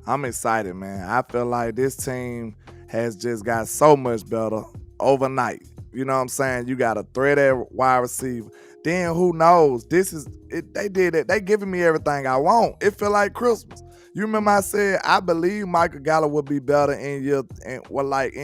I'm excited, man. I feel like this team has just got so much better overnight. You know what I'm saying? You got a threat at wide receiver. Then who knows? This is it. They did it. They giving me everything I want. It feel like Christmas. You remember I said I believe Michael Gallup would be better in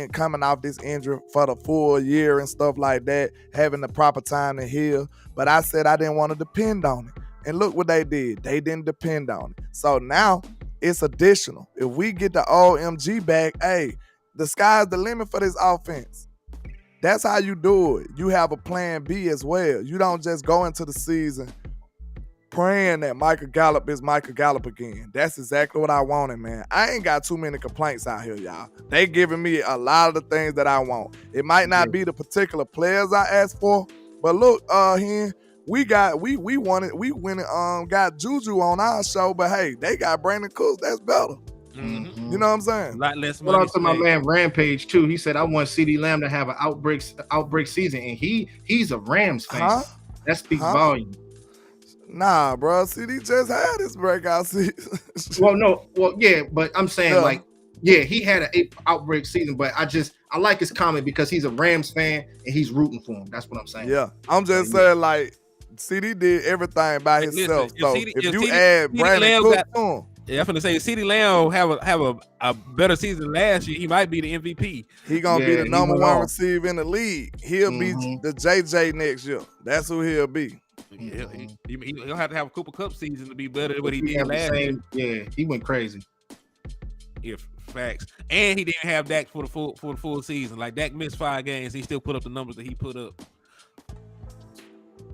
coming off this injury for the full year and stuff like that, having the proper time to heal. But I said I didn't want to depend on it. And look what they did. They didn't depend on it. So now it's additional. If we get the OMG back, hey, the sky's the limit for this offense. That's how you do it. You have a plan B as well. You don't just go into the season praying that Michael Gallup is Michael Gallup again. That's exactly what I wanted, man. I ain't got too many complaints out here, y'all. They giving me a lot of the things that I want. It might not be the particular players I asked for, but look, Hen, we got Juju on our show, but hey, they got Brandin Cooks. That's better. Mm-hmm. You know what I'm saying? A lot less money. Well, to my man Rampage too. He said I want CeeDee Lamb to have an outbreak season, and he's a Rams fan. That speaks volume. Nah, bro. CD just had his breakout season. Yeah, but I'm saying he had an outbreak season, but I like his comment because he's a Rams fan and he's rooting for him. That's what I'm saying. Yeah, I'm just saying CD did everything by himself. So if you add Brandin Cooks to him. Yeah, I'm gonna say CeeDee Lamb have a better season last year. He might be the MVP. He gonna be the number one receiver in the league. He'll be the JJ next year. That's who he'll be. Yeah, he'll have to have a Cooper Cup season to be better than what he did last year. Yeah, he went crazy. Yeah, facts. And he didn't have Dak for the full season. Like Dak missed 5 games, he still put up the numbers that he put up.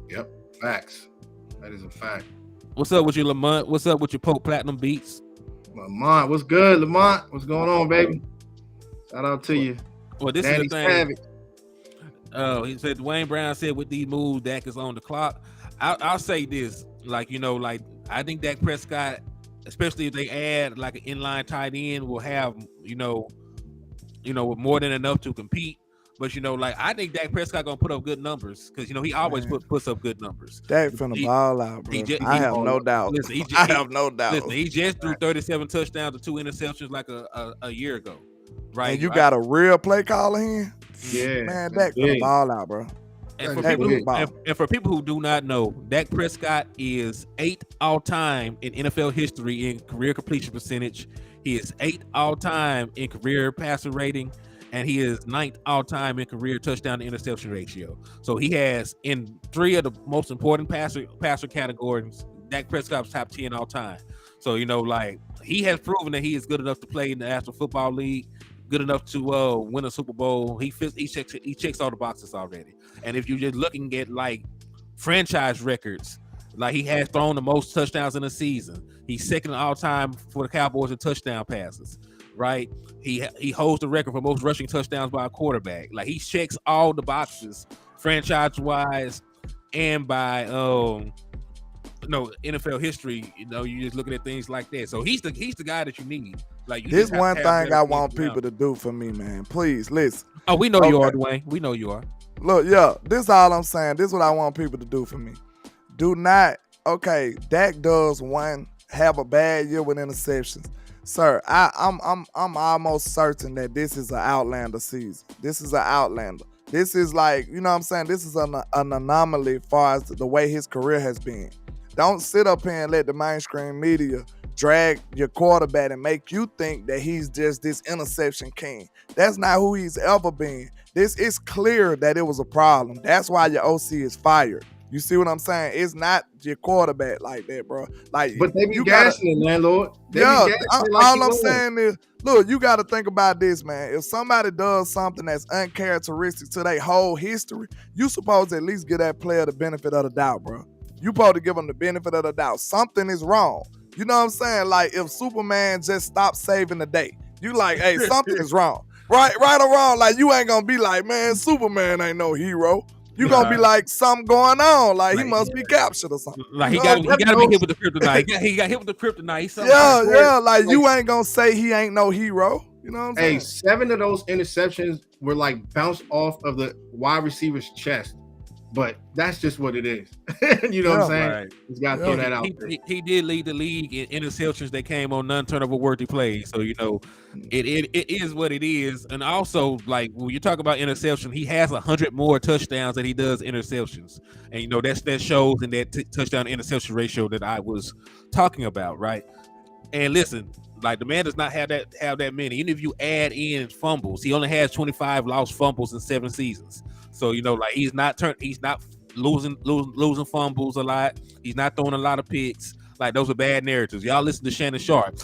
Yep, facts. That is a fact. What's up with you, Lamont? What's up with your Pope Platinum Beats? Lamont, what's good, Lamont? What's going on, baby? Shout out to you. Well, this is the thing. He said Dwayne Brown said with these moves, Dak is on the clock. I'll say this, I think Dak Prescott, especially if they add like an inline tight end, will have with more than enough to compete. But like I think Dak Prescott gonna put up good numbers because he always puts up good numbers. Dak finna ball out, bro. I have no doubt. Listen, I have no doubt. Listen, he just threw 37 touchdowns and 2 interceptions like a year ago, right? And you got a real play caller here? Yeah, man, Dak finna ball out, bro. And for people who do not know, Dak Prescott is 8th all-time in NFL history in career completion percentage. He is 8th all-time in career passer rating, and he is 9th all-time in career touchdown to interception ratio. So he has, in 3 of the most important passer categories, Dak Prescott's top 10 all-time. So, he has proven that he is good enough to play in the National Football League, good enough to win a Super Bowl. He checks all the boxes already. And if you're just looking at franchise records, he has thrown the most touchdowns in a season. He's second all time for the Cowboys in touchdown passes, right? He holds the record for most rushing touchdowns by a quarterback. He checks all the boxes, franchise wise, and by NFL history. You're just looking at things like that. So he's the guy that you need. This one thing I want people to do for me, man. Please listen. Oh, we know you are, Dwayne. We know you are. Look, yeah, this is all I'm saying. This is what I want people to do for me. Do not, Dak does have a bad year with interceptions. Sir, I'm almost certain that this is an outlander season. This is an outlander. This is you know what I'm saying? This is an anomaly as far as the way his career has been. Don't sit up here and let the mainstream media drag your quarterback and make you think that he's just this interception king. That's not who he's ever been. This is clear that it was a problem. That's why your OC is fired. You see what I'm saying? It's not your quarterback like that, bro. But they be gassing it, landlord. All I'm saying is, look, you got to think about this, man. If somebody does something that's uncharacteristic to their whole history, you supposed to at least give that player the benefit of the doubt, bro. You supposed to give them the benefit of the doubt. Something is wrong. You know what I'm saying? If Superman just stopped saving the day, you hey, something is wrong. Right or wrong, you ain't gonna be man, Superman ain't no hero. You gonna be something going on, he must be captured or something. He gotta be hit with the kryptonite. He got hit with the kryptonite. Yeah, you ain't gonna say he ain't no hero. You know what I'm saying? 7 of those interceptions were bounced off of the wide receiver's chest. But that's just what it is. You know what I'm saying? Right. He's got to throw that out there. He did lead the league in interceptions that came on non-turnover worthy plays. So, it is what it is. And also, when you talk about interception, he has 100 more touchdowns than he does interceptions. And, that shows in that touchdown interception ratio that I was talking about, right? And listen, the man does not have that many. Even if you add in fumbles, he only has 25 lost fumbles in 7 seasons. So he's not losing fumbles a lot. He's not throwing a lot of picks. Those are bad narratives. Y'all listen to Shannon Sharp.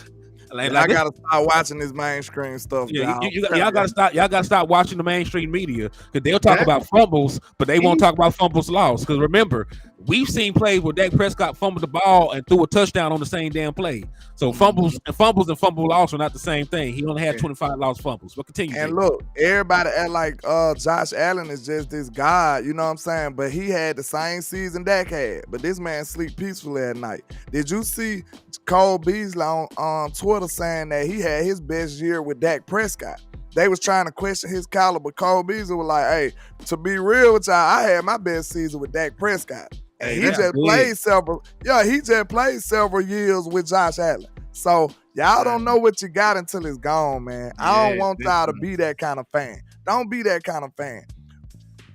I gotta stop watching this mainstream stuff. Yeah, y'all gotta stop. Y'all gotta stop watching the mainstream media because they'll talk about fumbles, but they won't talk about fumbles lost. Because remember, we've seen plays where Dak Prescott fumbled the ball and threw a touchdown on the same damn play. So fumbles and fumble loss are not the same thing. He only had 25 lost fumbles. But continue. And look, everybody act Josh Allen is just this guy. You know what I'm saying? But he had the same season Dak had. But this man sleep peacefully at night. Did you see Cole Beasley on Twitter saying that he had his best year with Dak Prescott? They was trying to question his caliber. Cole Beasley was like, hey, to be real with y'all, I had my best season with Dak Prescott. And he just played several years with Josh Allen. So y'all don't know what you got until it's gone, man. I don't want y'all to be that kind of fan. Don't be that kind of fan.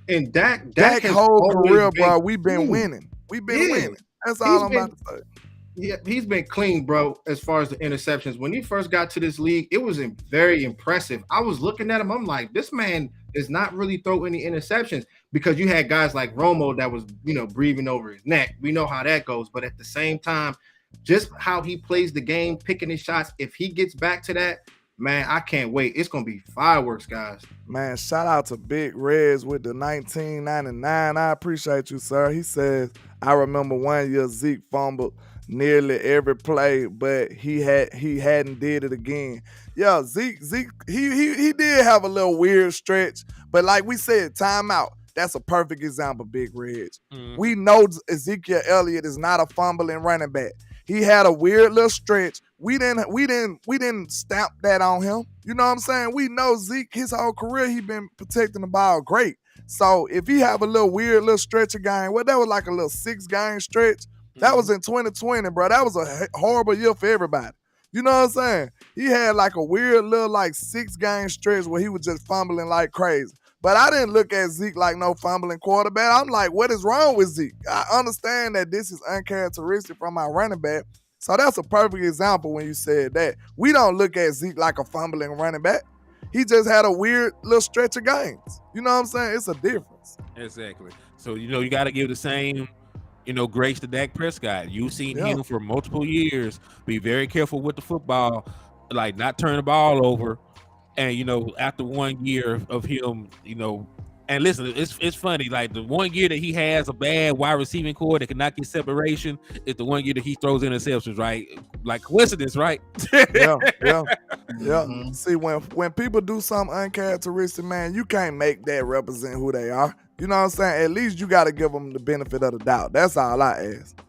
And Dak whole career, bro, we've been winning. We've been winning. That's all I'm about to say. Yeah, he's been clean, bro, as far as the interceptions. When he first got to this league, it was very impressive. I was looking at him. I'm like, this man does not really throw any interceptions because you had guys like Romo that was, breathing over his neck. We know how that goes. But at the same time, just how he plays the game, picking his shots, if he gets back to that, man, I can't wait. It's going to be fireworks, guys. Man, shout out to Big Reds with the 1999. I appreciate you, sir. He says, I remember one year Zeke fumbled nearly every play, but he hadn't did it again. Yeah, Zeke, he did have a little weird stretch, but like we said, timeout. That's a perfect example, Big Reg. We know Ezekiel Elliott is not a fumbling running back. He had a weird little stretch. We didn't stamp that on him. You know what I'm saying? We know Zeke, his whole career, he been protecting the ball great. So if he have a little weird little stretch of game, that was like a little 6-game stretch. That was in 2020, bro. That was a horrible year for everybody. You know what I'm saying? He had like a weird little like 6-game stretch where he was just fumbling like crazy. But I didn't look at Zeke like no fumbling quarterback. I'm like, what is wrong with Zeke? I understand that this is uncharacteristic from my running back. So that's a perfect example when you said that. We don't look at Zeke like a fumbling running back. He just had a weird little stretch of games. You know what I'm saying? It's a difference. Exactly. So, you got to give the same, grace to Dak Prescott. You've seen him for multiple years. Be very careful with the football, like not turn the ball over. And, after 1 year of him, and listen, it's funny. Like the 1 year that he has a bad wide receiving core that cannot get separation is the 1 year that he throws interceptions, right? Like coincidence, right? Yeah. Mm-hmm. See, when people do something uncharacteristic, man, you can't make that represent who they are. You know what I'm saying? At least you got to give them the benefit of the doubt. That's all I ask.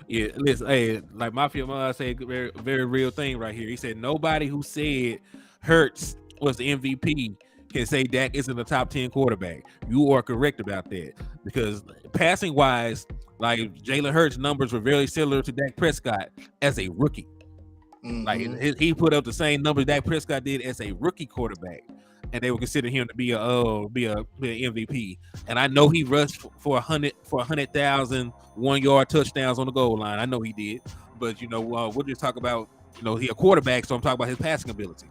Yeah, listen, hey, like Mafia Mud said, very, very real thing right here. He said nobody who said Hurts was the MVP can say Dak isn't a top 10 quarterback. You are correct about that because passing wise, like Jalen Hurts' numbers were very similar to Dak Prescott as a rookie. Mm-hmm. Like he put up the same numbers Dak Prescott did as a rookie quarterback, and they would consider him to be an MVP. And I know he rushed for 100,000 1-yard touchdowns on the goal line. I know he did, but we'll just talk about he a quarterback, so I'm talking about his passing ability.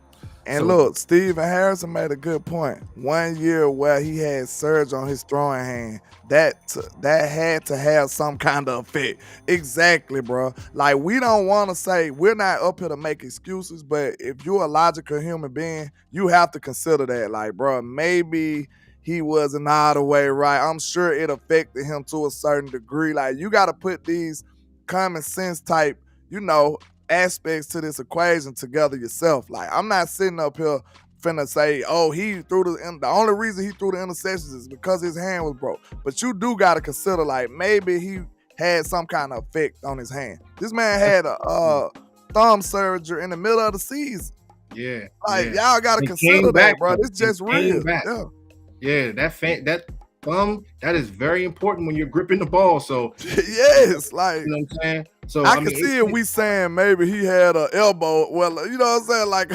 And look, Steven Harrison made a good point. 1 year where he had surge on his throwing hand, that had to have some kind of effect. Exactly, bro. Like, we don't want to say, we're not up here to make excuses, but if you're a logical human being, you have to consider that. Like, bro, maybe he wasn't all the way right. I'm sure it affected him to a certain degree. Like, you got to put these common sense type, aspects to this equation together yourself. Like, I'm not sitting up here finna say, oh, he threw the only reason he threw the interceptions is because his hand was broke. But you do got to consider, like, maybe he had some kind of effect on his hand. This man had a thumb surgery in the middle of the season. Yeah. Like, y'all got to consider that, bro. It's just real. Yeah, that thumb, that is very important when you're gripping the ball. So yes, like, you know what I'm saying? So I can see if we saying maybe he had an elbow. Well, you know what I'm saying? Like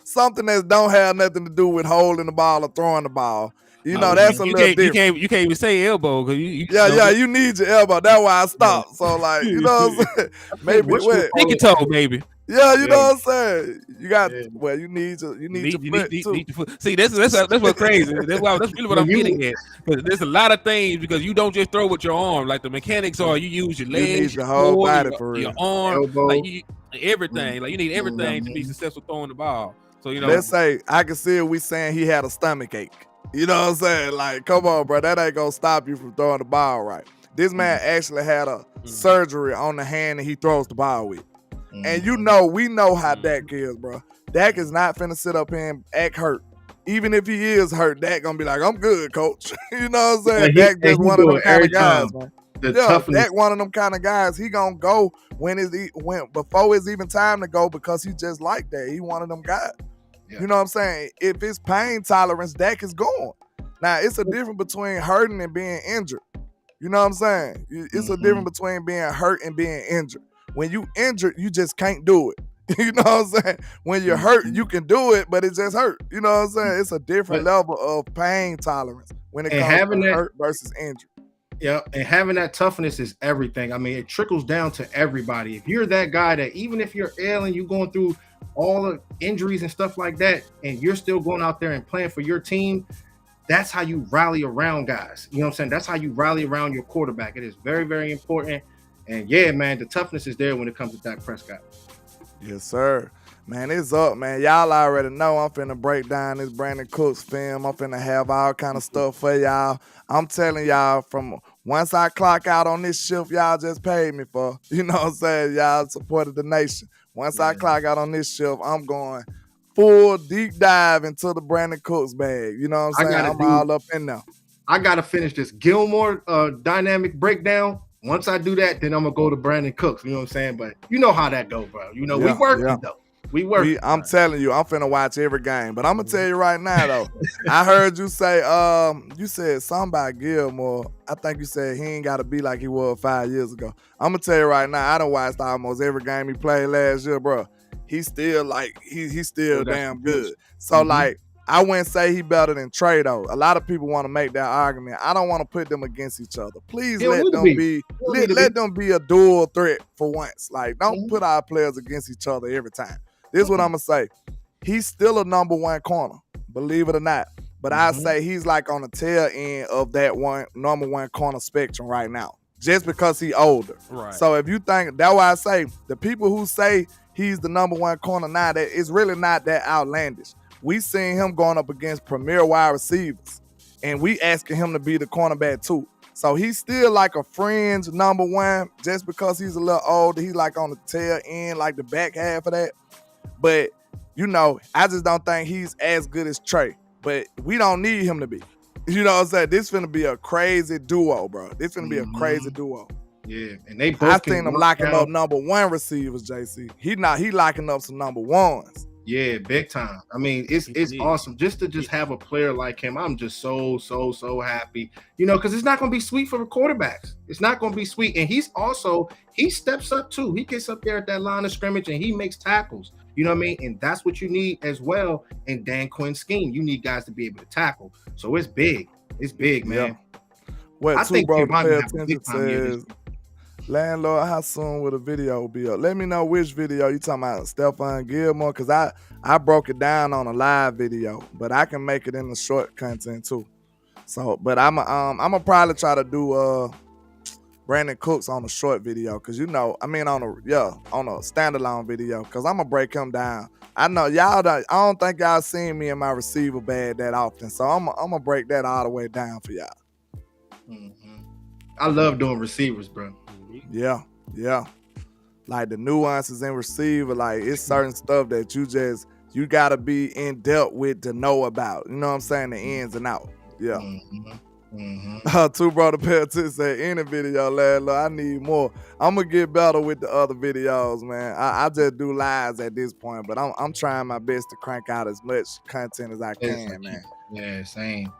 something that don't have nothing to do with holding the ball or throwing the ball. That's a little different. You can't even say elbow because you need your elbow. That's why I stopped. So like, you know what I'm saying? Maybe pinky toe, maybe. Yeah, you know what I'm saying. You got you need your foot. See, that's what's crazy. That's really what I'm getting at. Because there's a lot of things because you don't just throw with your arm. Like the mechanics are, you use your legs, your whole body for real. Your arm, elbow. Like everything. Like you need everything to be successful throwing the ball. So let's say I can see we saying he had a stomach ache. You know what I'm saying? Like, come on, bro, that ain't gonna stop you from throwing the ball right. This man actually had a surgery on the hand that he throws the ball with. And we know how Dak is, bro. Dak is not finna sit up here and act hurt. Even if he is hurt, Dak gonna be like, I'm good, coach. You know what I'm saying? Dak just one of them kind of guys, man. Dak one of them kind of guys. He gonna go when before it's even time to go because he just like that. He one of them guys. Yeah. You know what I'm saying? If it's pain tolerance, Dak is going. Now, it's a difference between hurting and being injured. You know what I'm saying? It's a difference between being hurt and being injured. When you injured, you just can't do it. You know what I'm saying? When you're hurt, you can do it, but it just hurt. You know what I'm saying? It's a different level of pain tolerance when it comes to hurt versus injury. Yeah, and having that toughness is everything. I mean, it trickles down to everybody. If you're that guy that even if you're ailing, you're going through all the injuries and stuff like that, and you're still going out there and playing for your team, that's how you rally around guys. You know what I'm saying? That's how you rally around your quarterback. It is very, very important. And yeah, man, the toughness is there when it comes to Dak Prescott. Yes, sir. Man, it's up, man. Y'all already know I'm finna break down this Brandin Cooks film. I'm finna have all kind of stuff for y'all. I'm telling y'all, from once I clock out on this shift y'all just paid me for, you know what I'm saying? Y'all supported the nation. Once I clock out on this shift, I'm going full deep dive into the Brandin Cooks bag. You know what I'm saying? I'm all up in there. I got to finish this Gilmore dynamic breakdown. Once I do that, then I'm gonna go to Brandin Cooks. You know what I'm saying? But you know how that go, bro. You know, we working though. We working. I'm telling you, I'm finna watch every game. But I'm gonna tell you right now though, I heard you say, you said something about Gilmore. I think you said he ain't gotta be like he was 5 years ago. I'm gonna tell you right now, I done watched almost every game he played last year, bro. He's still like he's still damn good. So like, I wouldn't say he better than Trey though. A lot of people want to make that argument. I don't want to put them against each other. Please let them be a dual threat for once. Like, don't put our players against each other every time. This is what I'm gonna say. He's still a number one corner, believe it or not. But I say he's like on the tail end of that number one corner spectrum right now, just because he's older. Right. So if you think, that's why I say the people who say he's the number one corner now, that it's really not that outlandish. We seen him going up against premier wide receivers, and we asking him to be the cornerback too. So he's still like a fringe number one, just because he's a little older. He's like on the tail end, like the back half of that. But, you know, I just don't think he's as good as Trey. But we don't need him to be. You know what I'm saying? This finna be a crazy duo, bro. This finna be a crazy duo. Yeah, and they both. I think them locking up number one receivers, JC. He locking up some number ones. Yeah, big time. I mean, it's awesome just to have a player like him. I'm just so happy, you know, because it's not going to be sweet for the quarterbacks. It's not going to be sweet. And he steps up too. He gets up there at that line of scrimmage and he makes tackles. You know what I mean? And that's what you need as well in Dan Quinn's scheme. You need guys to be able to tackle. So it's big. It's big, man. Yeah. What, two bro to pay attention says, Landlord, how soon will the video be up? Let me know which video you talking about, Stephon Gilmore, because I broke it down on a live video, but I can make it in the short content too. So, but I'm gonna probably try to do Brandin Cooks on a short video, because on a standalone video, because I'm gonna break him down. I know y'all I don't think y'all seen me in my receiver bag that often, so I'm gonna break that all the way down for y'all. I love doing receivers, bro. Yeah. Like the nuances in receiver, like it's certain stuff that you gotta be in depth with to know about. You know what I'm saying? The ins and outs. Yeah. Two brother pay attention said in the video, Landlord, I need more. I'm gonna get better with the other videos, man. I just do lives at this point, but I'm trying my best to crank out as much content as I can, man. Yeah, same.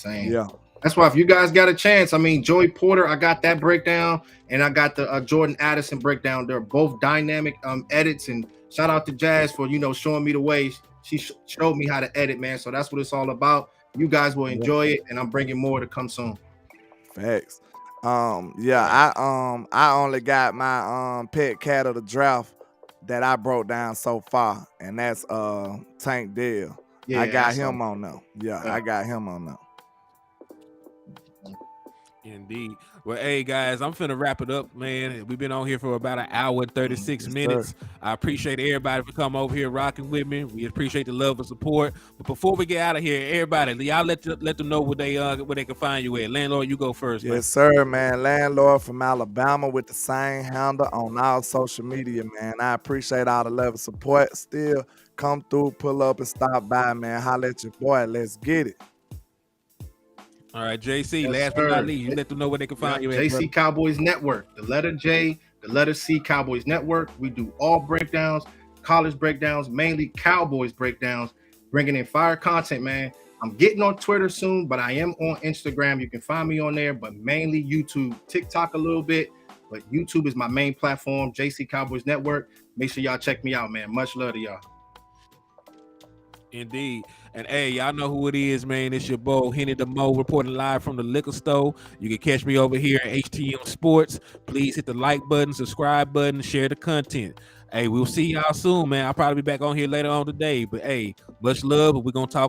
Yeah. That's why if you guys got a chance, I mean, Joey Porter, I got that breakdown, and I got the Jordan Addison breakdown. They're both dynamic edits, and shout out to Jazz for, showing me the way. She showed me how to edit, man. So that's what it's all about. You guys will enjoy it, and I'm bringing more to come soon. Facts. I only got my pet cat of the draft that I broke down so far, and that's Tank Dell. Yeah, I got him on now. I got him on now. Indeed. Well, hey guys, I'm finna wrap it up, man. We've been on here for about an hour and 36 minutes. I appreciate everybody for coming over here rocking with me. We appreciate the love and support. But before we get out of here, everybody, y'all let them know where they can find you at. Landlord, you go first. Yes, sir, man. Landlord from Alabama with the same handle on all social media, man. I appreciate all the love and support. Still come through, pull up, and stop by, man. Holla at your boy. Let's get it. All right, JC, last but not least, you let them know where they can find you at. JC Cowboys Network, the letter J, the letter C, Cowboys Network. We do all breakdowns, college breakdowns, mainly Cowboys breakdowns, bringing in fire content, man. I'm getting on Twitter soon, but I am on Instagram. You can find me on there, but mainly YouTube, TikTok a little bit, but YouTube is my main platform, JC Cowboys Network. Make sure y'all check me out, man. Much love to y'all. Indeed. And hey, y'all know who it is, man. It's your boy, Hennythemoor, reporting live from the liquor store. You can catch me over here at HTM Sports. Please hit the like button, subscribe button, share the content. Hey, we'll see y'all soon, man. I'll probably be back on here later on today. But hey, much love, but we're going to talk